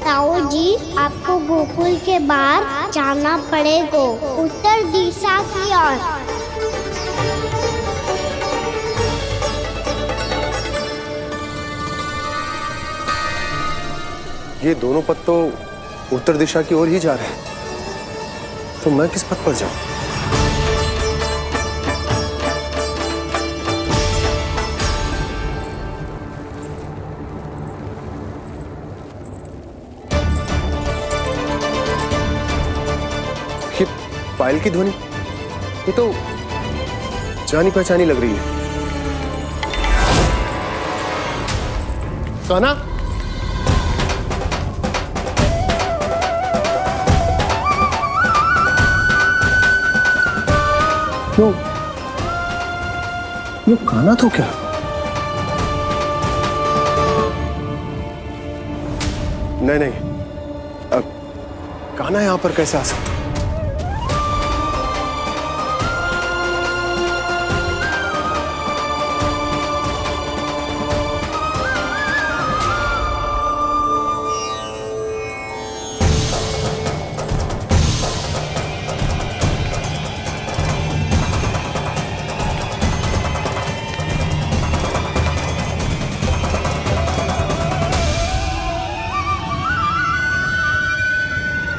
Speaker 4: ताऊ जी, आपको गोकुल के बाहर जाना पड़ेगा, उत्तर दिशा की ओर।
Speaker 14: ये दोनों पथ तो उत्तर दिशा की ओर ही जा रहे हैं, तो मैं किस पथ पर जाऊं? ये पायल की ध्वनि, ये तो जानी पहचानी लग रही है। कान्हा, ये कान्हा तो क्या? नहीं, अब कान्हा यहां पर कैसे आ सकता?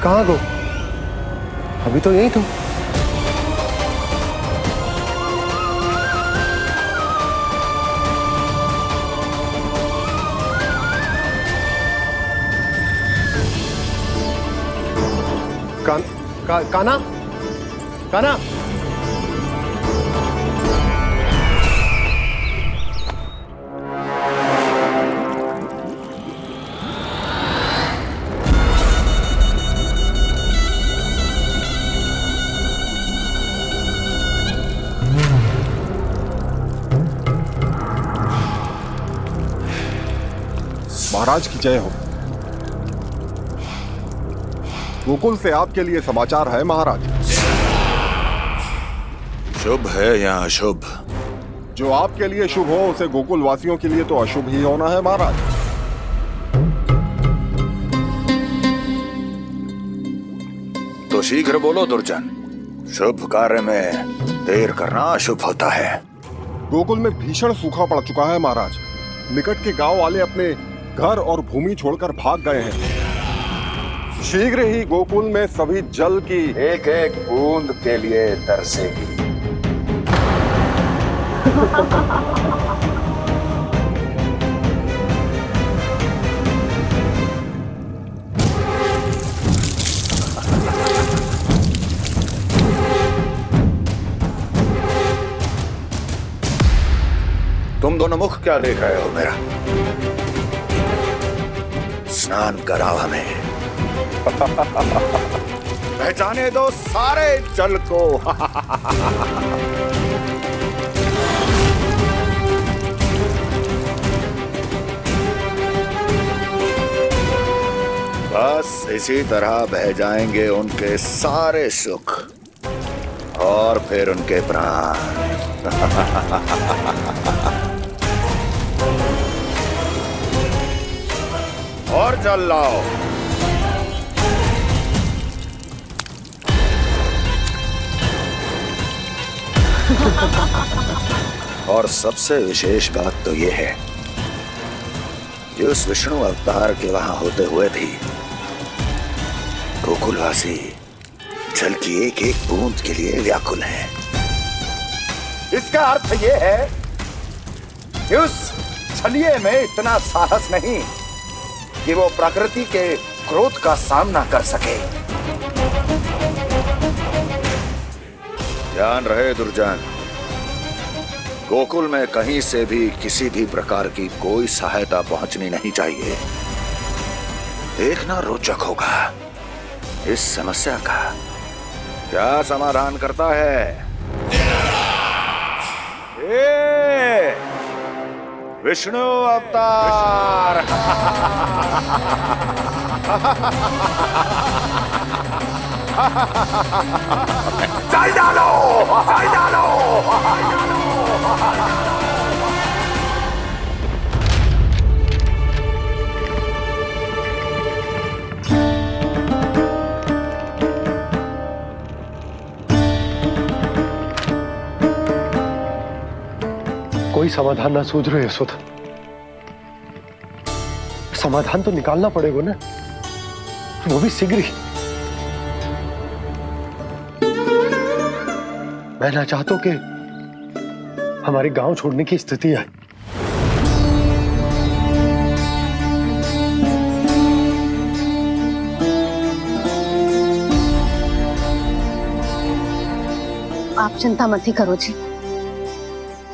Speaker 14: कहाँ गो? अभी तो यही तो। कान्हा, कान्हा,
Speaker 16: महाराज की जय हो। गोकुल से आपके लिए समाचार है महाराज।
Speaker 17: शुभ है या अशुभ?
Speaker 16: जो आपके लिए शुभ हो उसे गोकुल वासियों के लिए तो अशुभ ही होना है महाराज।
Speaker 17: तो शीघ्र बोलो दुर्जन, शुभ कार्य में देर करना अशुभ होता है।
Speaker 16: गोकुल में भीषण सूखा पड़ चुका है महाराज। निकट के गांव वाले अपने घर और भूमि छोड़कर भाग गए हैं। शीघ्र ही गोकुल में सभी जल की
Speaker 17: एक एक बूंद के लिए तरसेगी। तुम दोनों मुख क्या देख रहे हो मेरा? स्नान कराओ हमें। पहचाने दो सारे जल को। बस इसी तरह बह जाएंगे उनके सारे सुख और फिर उनके प्राण। और जल लाओ। और सबसे विशेष बात तो यह है कि उस विष्णु अवतार के वहां होते हुए भी गोकुलवासी जल की एक एक बूंद के लिए व्याकुल हैं। इसका अर्थ यह है कि उस छलिए में इतना साहस नहीं कि वो प्रकृति के क्रोध का सामना कर सके। ध्यान रहे दुर्जन, गोकुल में कहीं से भी किसी भी प्रकार की कोई सहायता पहुंचनी नहीं चाहिए। देखना रोचक होगा इस समस्या का क्या समाधान करता है। विष्णु अवतार। चल डालो, चल डालो।
Speaker 3: कोई समाधान ना सूझ रहे यशोदा। समाधान तो निकालना पड़ेगा ना, वो भी शीघ्र ही। मैं ना चाहता हूं कि हमारे गांव छोड़ने की स्थिति आए।
Speaker 2: आप चिंता मत ही करो जी,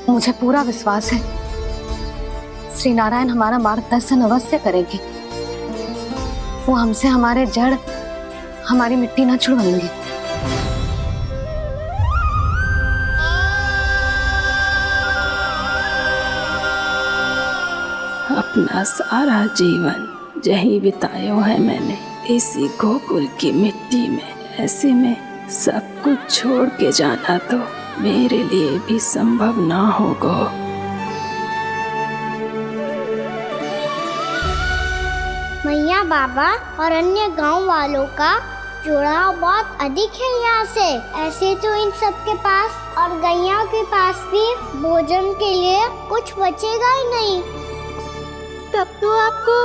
Speaker 2: मुझे पूरा विश्वास है श्री नारायण हमारा मार्गदर्शन अवश्य करेंगे। वो हमसे हमारे जड़, हमारी मिट्टी ना छुड़वाएंगे।
Speaker 10: अपना सारा जीवन यही बिताया है मैंने, इसी गोकुल की मिट्टी में। ऐसे में सब कुछ छोड़ के जाना तो मेरे लिए भी संभव ना होगा।
Speaker 4: मैया बाबा और अन्य गांव वालों का जुड़ाव बहुत अधिक है यहाँ से। ऐसे तो इन सब के पास और गैया के पास भी भोजन के लिए कुछ बचेगा ही नहीं।
Speaker 13: तब तो आपको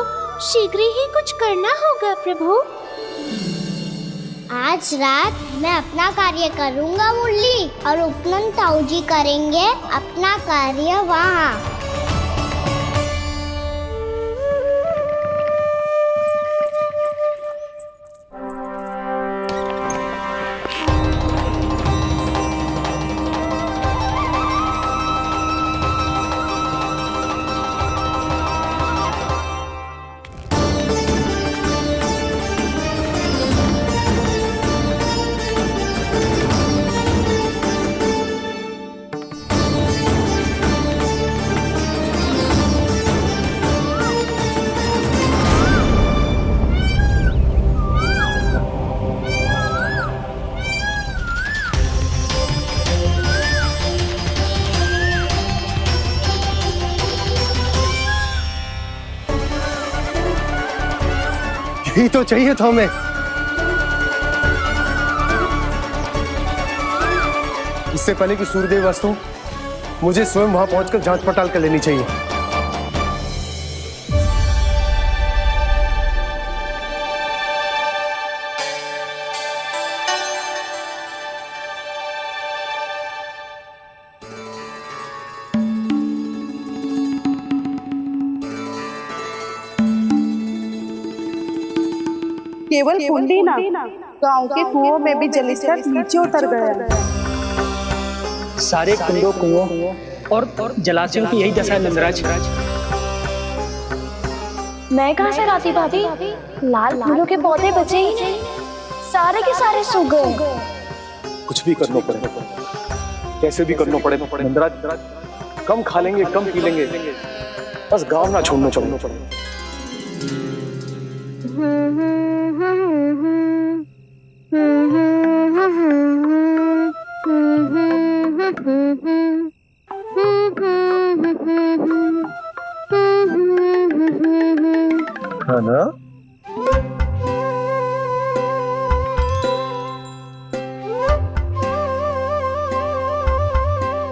Speaker 13: शीघ्र ही कुछ करना होगा प्रभु।
Speaker 4: आज रात मैं अपना कार्य करूँगा मुरली, और उपनंद ताऊ जी करेंगे अपना कार्य वहाँ।
Speaker 3: यही तो चाहिए था हमें। इससे पहले कि सूर्यदेव वस्तु, मुझे स्वयं वहां पहुंचकर जांच पड़ताल कर लेनी चाहिए।
Speaker 15: केवल कुंडी ना, गांव के कुओं में भी जलस्तर नीचे उतर गया।
Speaker 12: सारे कुंडों, कुओं और जलाशयों की यही दशा है नंदराज।
Speaker 13: मैं कहाँ से लाती भाभी? लाल फूलों के पौधे बचे ही नहीं, सारे के सारे सूख गए।
Speaker 14: कुछ भी करना पड़ेगा, कैसे भी करना पड़ेगा नंदराज। कम खा लेंगे, कम पी लेंगे, बस गांव ना छोड़ना पड़ेगा। है ना?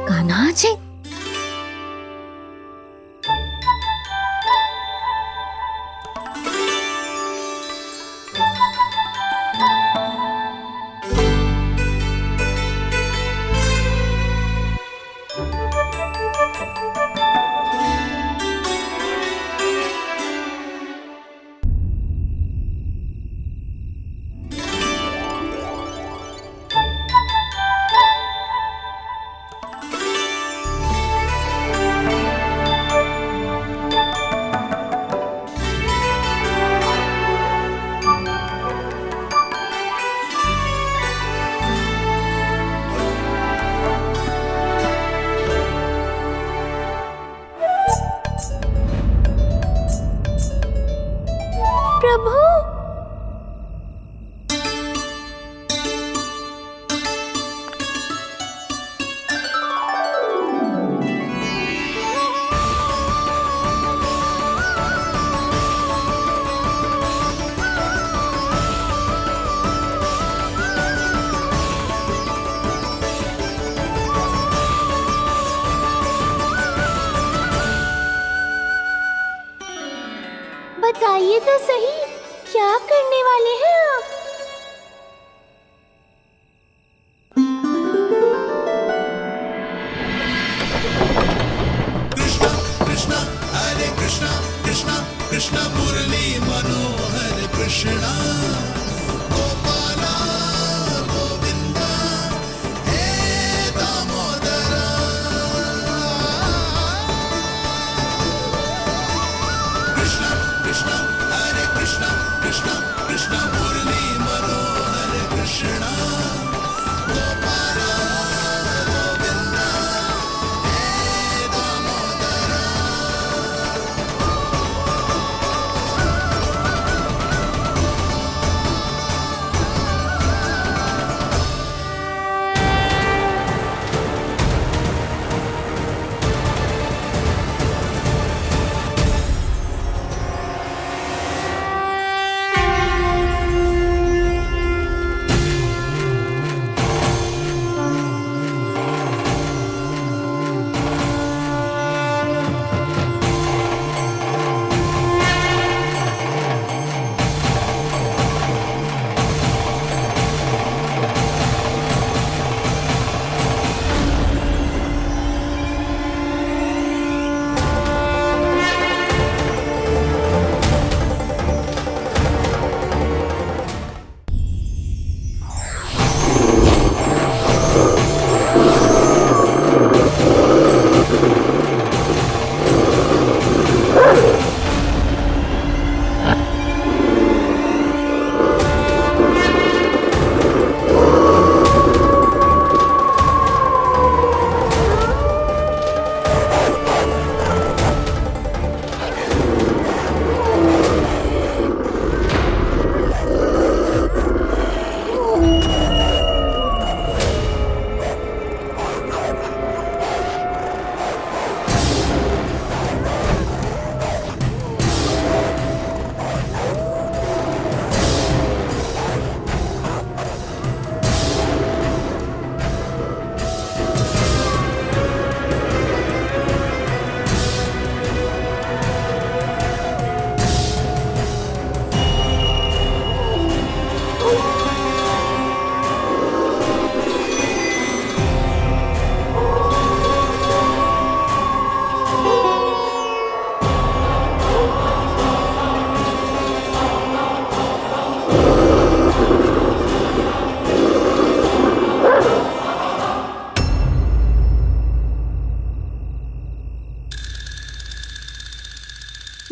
Speaker 2: कान्हा जी,
Speaker 4: प्रभु बताइए तो सही, क्या करने वाले हैं आप?
Speaker 7: कृष्णा हरे कृष्णा कृष्णा कृष्णा मुरली मनोहर कृष्णा गोपाला गोविंदा हे दामोदरा कृष्णा कृष्णा हरे कृष्णा कृष्णा कृष्णा मुरली मनोहर कृष्णा गोपाला गोविंदा हे दामोदरा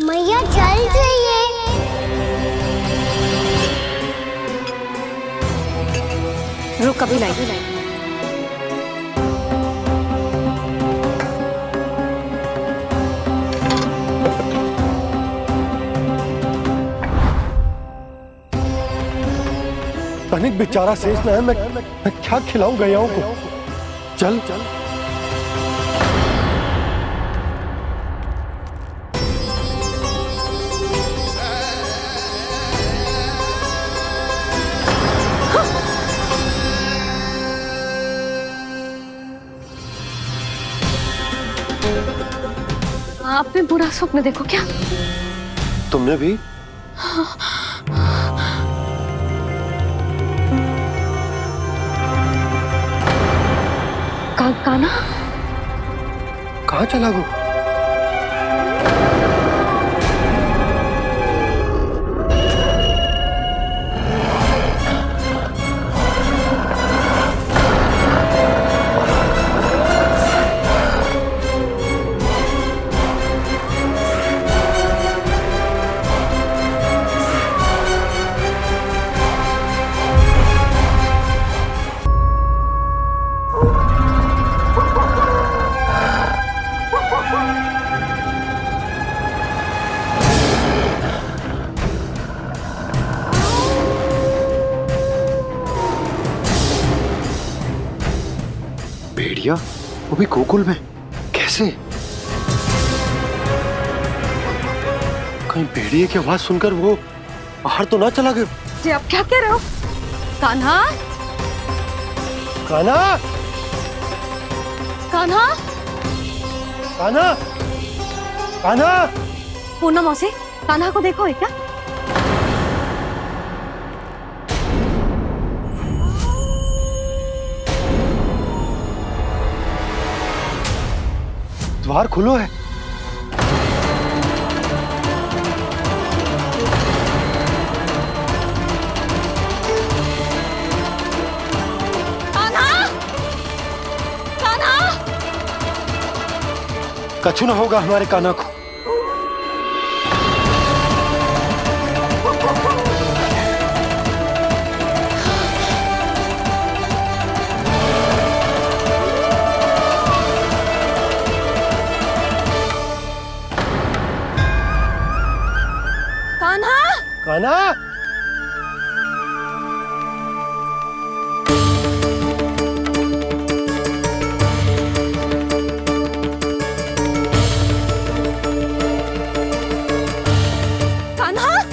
Speaker 7: मैया जल जाइए।
Speaker 2: रुक अभी लाई।
Speaker 3: तनिक बेचारा शेष न है, मैं क्या खिलाऊं गयाओं को। चल चल
Speaker 2: आपने बुरा स्वप्न देखो क्या?
Speaker 3: तुमने भी?
Speaker 2: काना
Speaker 3: कहाँ चला गो? भेड़िया, वो भी गोकुल में, कैसे? कहीं भेड़िए की आवाज सुनकर वो बाहर तो ना चला गया?
Speaker 2: जी आप क्या कह रहे हो? कान्हा,
Speaker 3: कान्हा,
Speaker 2: कान्हा,
Speaker 3: कान्हा, कान्हा।
Speaker 2: पूर्णा मौसी, कान्हा को देखो है क्या?
Speaker 3: द्वार खुलो है। कछु ना होगा हमारे कान्हा को।
Speaker 2: कान्हा,
Speaker 3: कान्हा,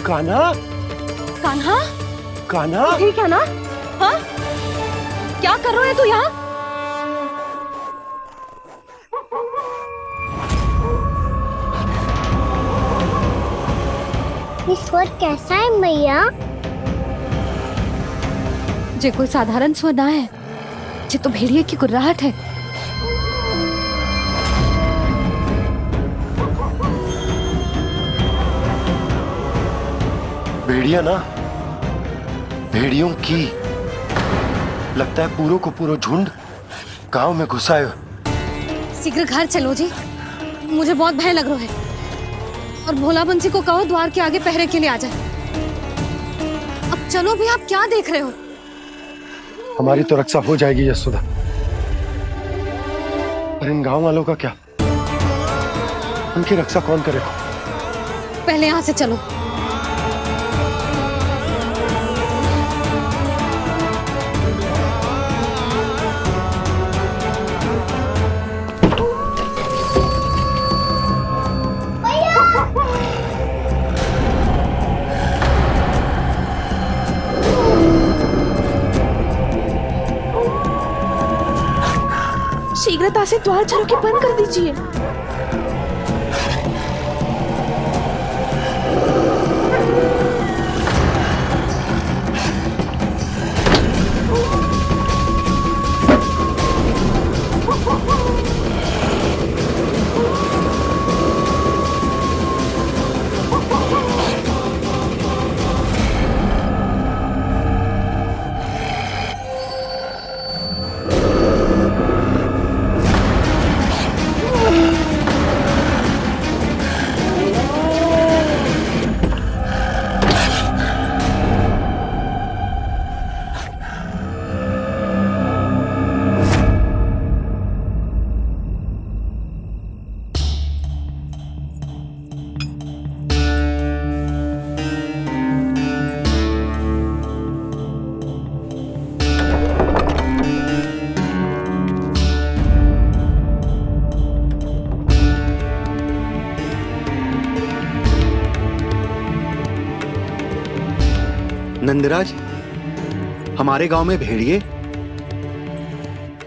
Speaker 3: कान्हा,
Speaker 2: कान्हा,
Speaker 3: कान्हा,
Speaker 2: ठीक है ना? हाँ? क्या कर रहे हो तू यहाँ?
Speaker 4: ये स्वर कैसा है मैया?
Speaker 2: जे कोई साधारण स्वर ना है, जे तो भेड़िए की गुर्राहट है।
Speaker 3: भेड़िया ना, भेड़ियों की। लगता है पूरो को पूरो झुंड गांव में घुसा है।
Speaker 2: शीघ्र घर चलो जी, मुझे बहुत भय लग रहा है। और भोला बंसी को कहो द्वार के आगे पहरे के लिए आ जाए। अब चलो भी, आप क्या देख रहे हो?
Speaker 3: हमारी तो रक्षा हो जाएगी यशोदा, पर इन गांव वालों का क्या? उनकी रक्षा कौन करेगा?
Speaker 2: पहले यहाँ से चलो।
Speaker 15: शीघ्रता से द्वार चारों के बंद कर दीजिए।
Speaker 5: नंदराज, हमारे गांव में भेड़िए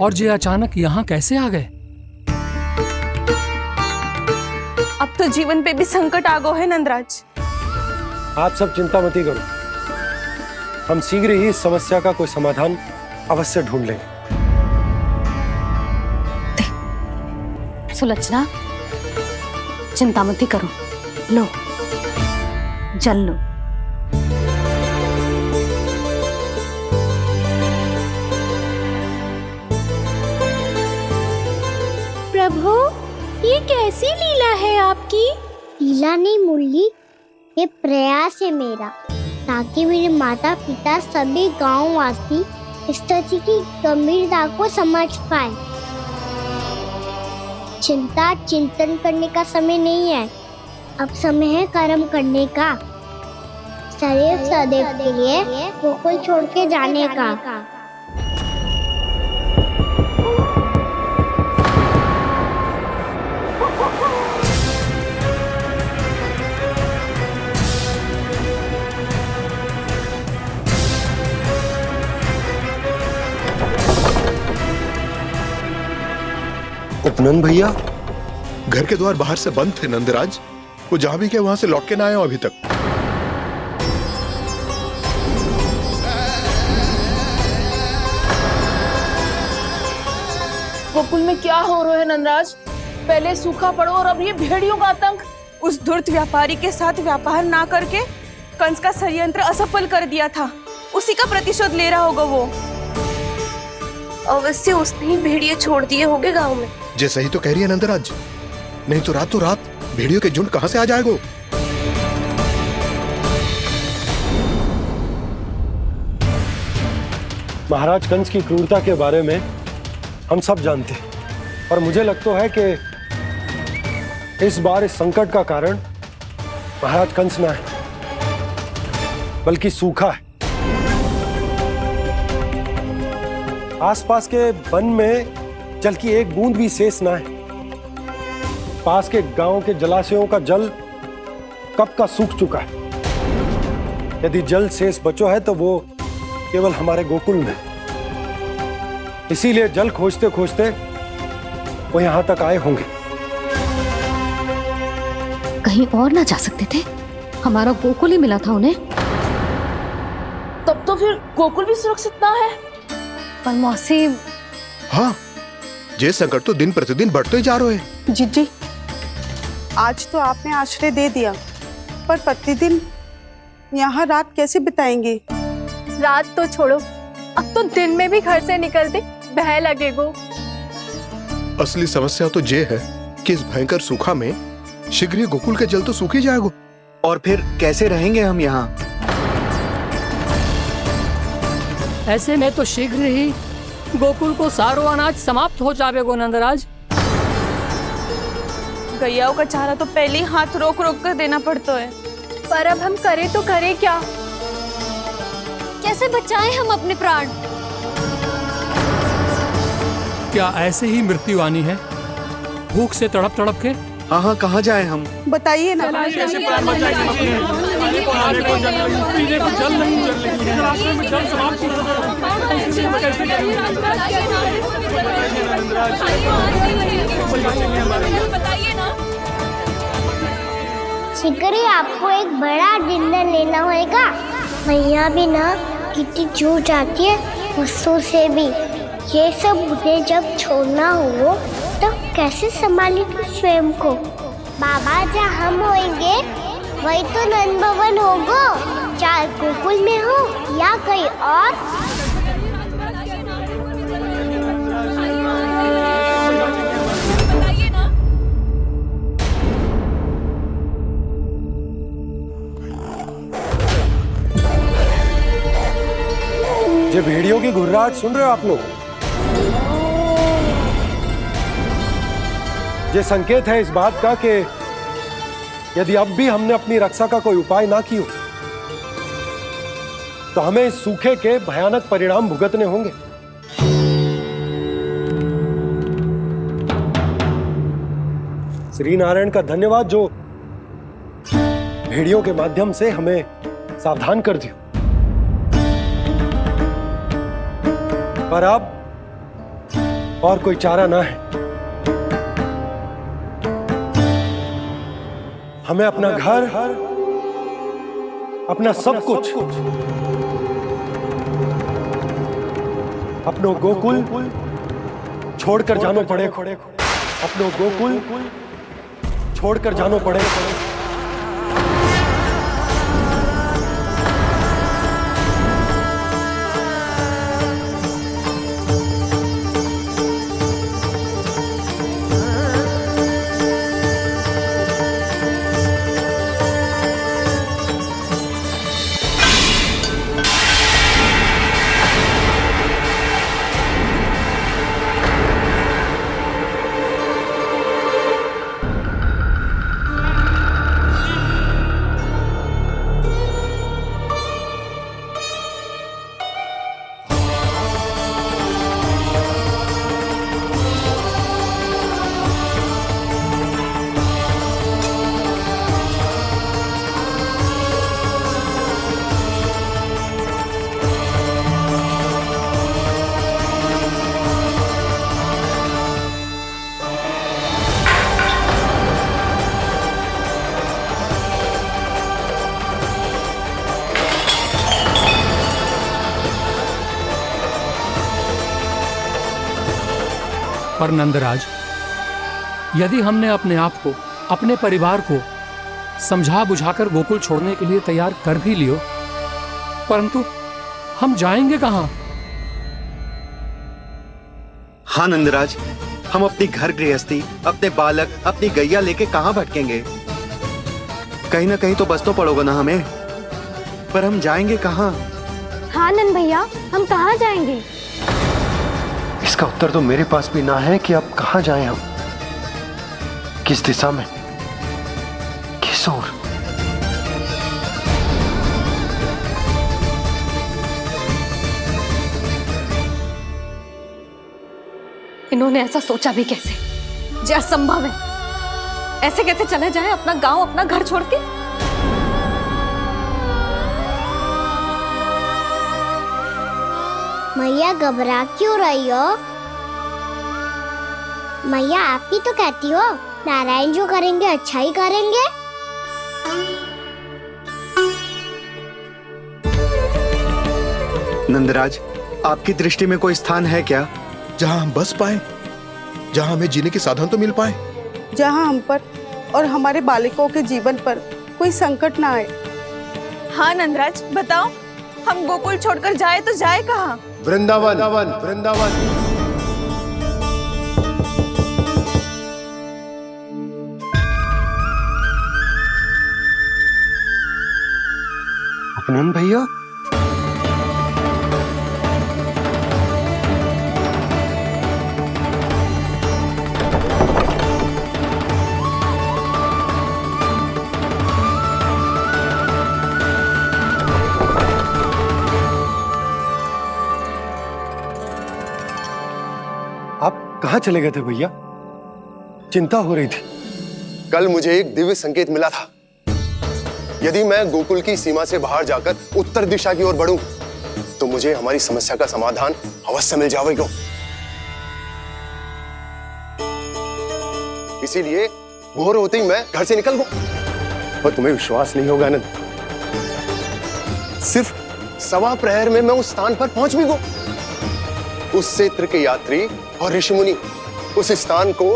Speaker 1: और ये अचानक यहाँ कैसे आ गए?
Speaker 15: अब तो जीवन पे भी संकट आ गो है नंदराज।
Speaker 3: आप सब चिंता मत करो, हम शीघ्र ही इस समस्या का कोई समाधान अवश्य ढूंढ लेंगे।
Speaker 2: सुलक्षणा, चिंता मत करो, लो जल लो।
Speaker 4: प्रभु, ये कैसी लीला है आपकी? लीला नहीं मुरली, ये प्रयास है मेरा, ताकि मेरे माता पिता सभी गांव वासी स्थिति की गंभीरता को समझ पाए। चिंता चिंतन करने का समय नहीं है, अब समय है कर्म करने का, सदैव सदैव के लिए गोकुल छोड़ के जाने का।
Speaker 3: जपनन भैया?
Speaker 18: घर के द्वार बाहर से बंद थे नंदराज। वो जहां भी गए वहां से लौट के ना आए हो अभी तक।
Speaker 15: गोकुल में क्या हो रहा है नंदराज? पहले सूखा पड़ो और अब ये भेड़ियों का आतंक।
Speaker 19: उस धूर्त व्यापारी के साथ व्यापार ना करके कंस का षड्यंत्र असफल कर दिया था। उसी का प्रतिशोध ले रहा होगा वो। अवश्य उसने ही भेड़िए छोड़ दिए होंगे गांव में।
Speaker 18: जैसे ही तो कह रही है नंदराज, नहीं तो रात भेड़ियों के झुंड कहां से आ जाएगा?
Speaker 3: महाराज कंस की क्रूरता के बारे में हम सब जानते हैं, और मुझे लगता है कि इस बार इस संकट का कारण महाराज कंस ना है, बल्कि सूखा है। आसपास के वन में जल की एक बूंद भी शेष ना है। पास के गांव के जलाशयों का जल कब का सूख चुका है। यदि जल शेष बचो है तो वो केवल हमारे गोकुल में। इसीलिए जल खोजते खोजते वो यहां तक आए होंगे।
Speaker 2: कहीं और ना जा सकते थे? हमारा गोकुल ही मिला था उन्हें।
Speaker 15: तब तो फिर गोकुल भी सुरक्षित ना है।
Speaker 2: पर मौसी,
Speaker 18: हाँ, ये संकट तो दिन प्रतिदिन बढ़ते जा रहे हैं।
Speaker 19: जीजी, आज तो आपने आश्रय दे दिया, पर प्रतिदिन यहाँ रात कैसे बिताएंगे?
Speaker 13: रात तो छोड़ो, अब तो दिन में भी घर से निकलते भय लगेगो।
Speaker 18: असली समस्या तो ये है कि इस भयंकर सूखा में शीघ्र ही गोकुल के जल तो सूख ही जाएगा।
Speaker 20: और फिर कैसे रहेंगे हम यहाँ?
Speaker 1: ऐसे में तो शीघ्र ही गोकुल को सारो अनाज समाप्त हो जाएगो नंदराज।
Speaker 19: गैयाओं का चारा तो पहले ही हाथ रोक रोक कर देना पड़ता है।
Speaker 13: पर अब हम करें तो करें क्या?
Speaker 2: कैसे बचाएं हम अपने प्राण?
Speaker 1: क्या ऐसे ही मृत्यु आनी है, भूख से तड़प तड़प के?
Speaker 20: हाँ, कहाँ जाएं हम?
Speaker 19: बताइए ना।
Speaker 4: शिकारी, आपको एक बड़ा डिनर लेना होगा। मैया भी ना कितनी जूझ जाती है गुस्सों से भी। ये सब उन्हें जब छोड़ना हो तो कैसे संभाली तू स्वयं को? बाबा जहाँ हम होंगे वही तो नंद भवन होगा, चाहे गोकुल में हो या कहीं और।
Speaker 3: ये भेड़ियों की घुर्राहट सुन रहे हो आप लोग? ये संकेत है इस बात का कि यदि अब भी हमने अपनी रक्षा का कोई उपाय ना किया तो हमें इस सूखे के भयानक परिणाम भुगतने होंगे। श्री नारायण का धन्यवाद जो भेड़ियों के माध्यम से हमें सावधान कर दिया। पर अब और कोई चारा ना है। हमें अपना घर, अपना सब कुछ, अपनो गोकुल छोड़कर जानो पड़े। अपनो गोकुल छोड़कर जानो पड़े।
Speaker 1: पर नंदराज, यदि हमने अपने आप को, अपने परिवार को समझा बुझाकर गोकुल छोड़ने के लिए तैयार कर भी लियो, परंतु हम जाएंगे कहां?
Speaker 20: हाँ नंदराज, हम अपनी घर गृहस्थी, अपने बालक, अपनी गैया लेके कहाँ भटकेंगे? कहीं ना कहीं तो बस तो पड़ोगा ना हमें, पर हम जाएंगे कहाँ?
Speaker 4: हाँ नंद भैया, हम कहाँ जाएंगे?
Speaker 3: इसका उत्तर तो मेरे पास भी ना है कि अब कहाँ जाएं हम, किस दिशा में, किस ओर।
Speaker 2: इन्होंने ऐसा सोचा भी कैसे? जो असंभव है। ऐसे कैसे चले जाए अपना गांव, अपना घर छोड़ के?
Speaker 4: मैया घबरा क्यों रही हो? मैया आप ही तो कहती हो नारायण जो करेंगे अच्छा ही करेंगे।
Speaker 20: नंदराज, आपकी दृष्टि में कोई स्थान है क्या
Speaker 18: जहां हम बस पाए, जहां हमें जीने के साधन तो मिल पाए,
Speaker 19: जहाँ हम पर और हमारे बालकों के जीवन पर कोई संकट ना आए? हाँ नंदराज, बताओ, हम गोकुल छोड़कर जाए तो जाए कहाँ?
Speaker 3: वृंदावन, वृंदावन। नंद भैया, कहाँ चले गए थे भैया? चिंता हो रही थी।
Speaker 16: कल मुझे एक दिव्य संकेत मिला था। यदि मैं गोकुल की सीमा से बाहर जाकर उत्तर दिशा की ओर बढ़ूं, तो मुझे हमारी समस्या का समाधान अवश्य मिल जाएगा। इसीलिए भोर होते ही मैं घर से निकल गया। और तुम्हें विश्वास नहीं होगा आनंद, सिर्फ सवा प्रहर में मैं उस स्थान पर पहुंच भी गया। उस क्षेत्र के यात्री और ऋषि मुनि उस स्थान को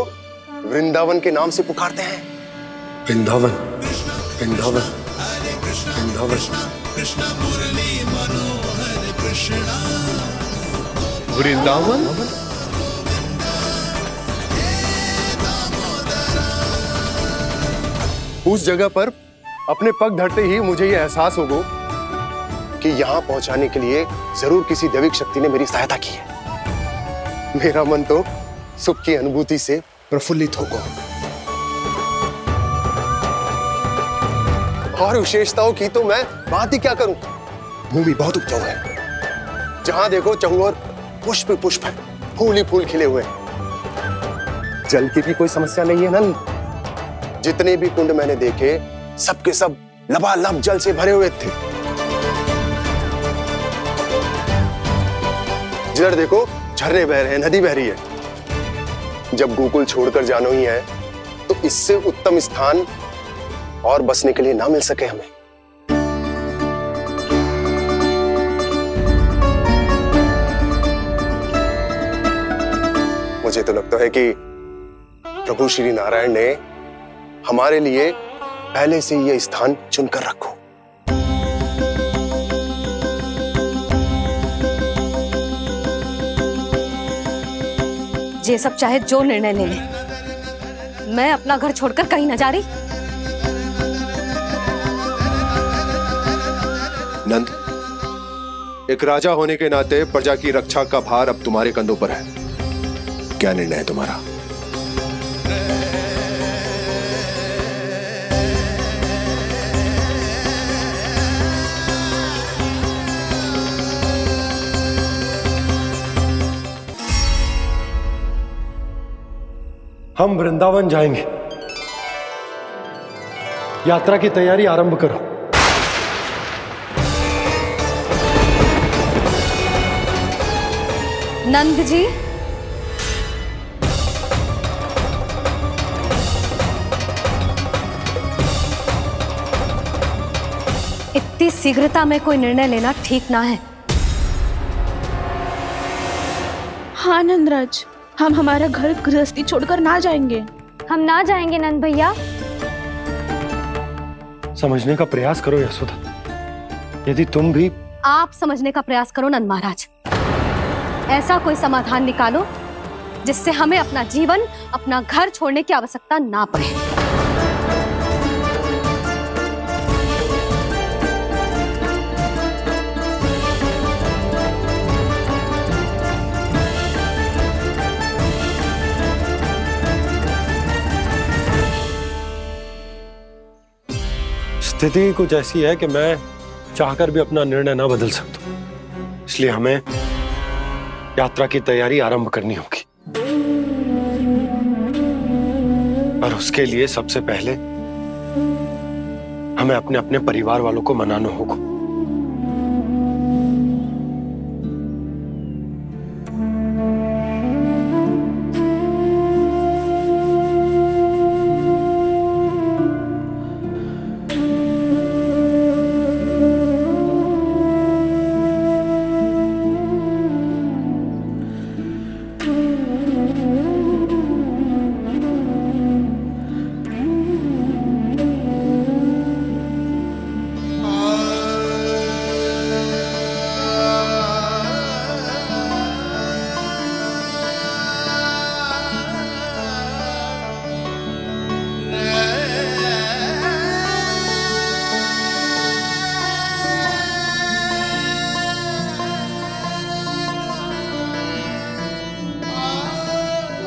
Speaker 16: वृंदावन के नाम से पुकारते हैं।
Speaker 3: वृंदावन, वृंदावन, वृंदावन।
Speaker 18: वृंदावन।
Speaker 16: उस जगह पर अपने पग धरते ही मुझे यह एहसास होगा कि यहां पहुंचाने के लिए जरूर किसी दैविक शक्ति ने मेरी सहायता की है। मेरा मन तो सुख की अनुभूति से प्रफुल्लित होगा। और विशेषताओं की तो मैं बात ही क्या करूं। भूमि बहुत उपजाऊ है, जहां देखो चहुओर पुष्प पुष्प है, फूल ही फूल खिले हुए हैं। जल की भी कोई समस्या नहीं है नंद। जितने भी कुंड मैंने देखे, सबके सब लबालब जल से भरे हुए थे। जिधर देखो झरने बह रहे हैं, नदी बह रही है। जब गोकुल छोड़कर जाना ही है, तो इससे उत्तम स्थान और बसने के लिए ना मिल सके हमें। मुझे तो लगता है कि प्रभु श्री नारायण ने हमारे लिए पहले से यह स्थान चुनकर रखो।
Speaker 2: ये सब चाहे जो निर्णय ले ले, मैं अपना घर छोड़कर कहीं न जा रही।
Speaker 16: नंद, एक राजा होने के नाते प्रजा की रक्षा का भार अब तुम्हारे कंधों पर है। क्या निर्णय है तुम्हारा?
Speaker 3: हम वृंदावन जाएंगे। यात्रा की तैयारी आरंभ करो।
Speaker 2: नंद जी, इतनी शीघ्रता में कोई निर्णय लेना ठीक ना है।
Speaker 15: हाँ नंदराज, हम हमारा घर गृहस्थी छोड़कर ना जाएंगे।
Speaker 2: हम ना जाएंगे नंद भैया।
Speaker 3: समझने का प्रयास करो यशोदा। यदि तुम भी
Speaker 2: आप समझने का प्रयास करो नंद महाराज। ऐसा कोई समाधान निकालो जिससे हमें अपना जीवन, अपना घर छोड़ने की आवश्यकता ना पड़े।
Speaker 3: स्थिति कुछ ऐसी है कि मैं चाहकर भी अपना निर्णय ना बदल सकता, इसलिए हमें यात्रा की तैयारी आरंभ करनी होगी। और उसके लिए सबसे पहले हमें अपने अपने परिवार वालों को मनाना होगा।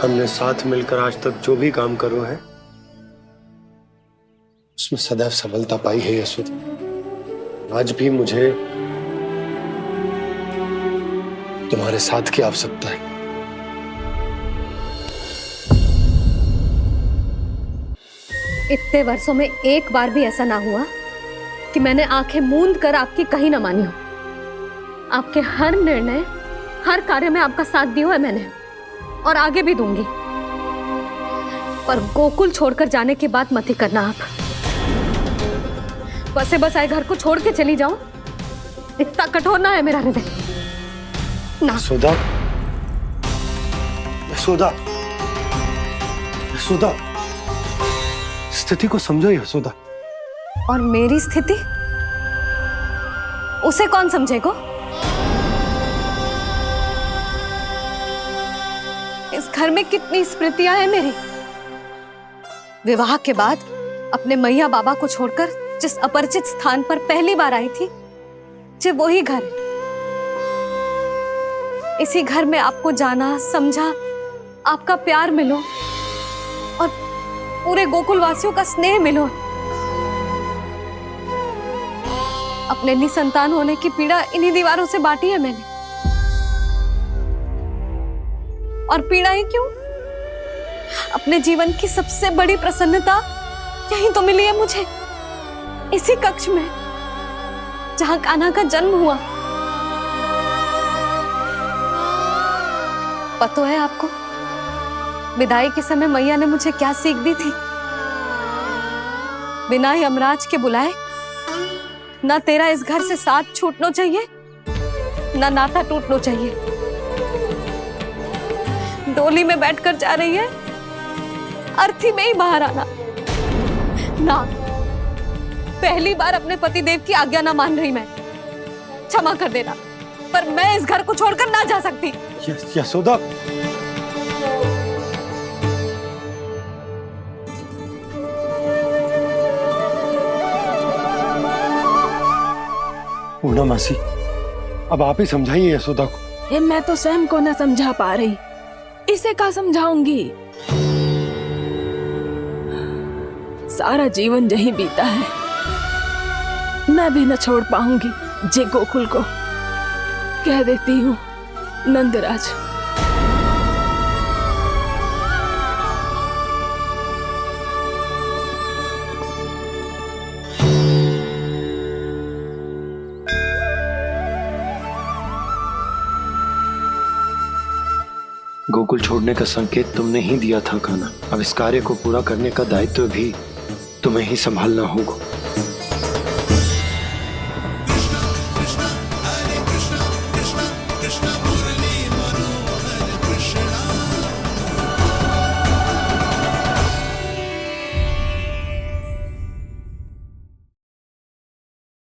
Speaker 3: हमने साथ मिलकर आज तक जो भी काम करो है उसमें सदैव सफलता पाई है यशोदा। आज भी मुझे तुम्हारे साथ की आवश्यकता है।
Speaker 2: इतने वर्षों में एक बार भी ऐसा ना हुआ कि मैंने आंखें मूंद कर आपकी कहीं ना मानी हो। आपके हर निर्णय, हर कार्य में आपका साथ दिया है मैंने, और आगे भी दूंगी। पर गोकुल छोड़कर जाने की बात मत ही करना आप। बसे बसाए घर को छोड़ के चली जाऊं, इतना कठोर ना है मेरा हृदय ना।
Speaker 3: यशोदा, यशोदा, यशोदा, स्थिति को समझो यशोदा।
Speaker 2: और मेरी स्थिति उसे कौन समझेगा? इस घर में कितनी स्मृतियां हैं मेरी। विवाह के बाद अपने मैया बाबा को छोड़कर जिस अपरिचित स्थान पर पहली बार आई थी, जो वही घर है। इसी घर में आपको जाना, समझा, आपका प्यार मिलो और पूरे गोकुल वासियों का स्नेह मिलो। अपने निसंतान होने की पीड़ा इन्हीं दीवारों से बांटी है मैंने। और पीड़ा ही क्यों? अपने जीवन की सबसे बड़ी प्रसन्नता यही तो मिली है मुझे, इसी कक्ष में जहां कान्हा का जन्म हुआ। पता है आपको विदाई के समय मैया ने मुझे क्या सीख दी थी? बिना यमराज के बुलाए ना तेरा इस घर से साथ छूटना चाहिए, ना नाता टूटना चाहिए। डोली में बैठकर जा रही है, अर्थी में ही बाहर आना ना। पहली बार अपने पति देव की आज्ञा ना मान रही मैं, क्षमा कर देना, पर मैं इस घर को छोड़कर ना जा सकती।
Speaker 3: यशोदा, पूर्णा मासी, अब आप ही समझाइए यशोदा को।
Speaker 10: ये मैं तो स्वयं को न समझा पा रही, इसे क्या समझाऊंगी? सारा जीवन यही बीता है, मैं भी न छोड़ पाऊंगी जे गोकुल को। कह देती हूँ नंदराज।
Speaker 9: गोकुल छोड़ने का संकेत तुमने ही दिया था कान्हा। अब इस कार्य को पूरा करने का दायित्व भी तुम्हें ही संभालना होगा।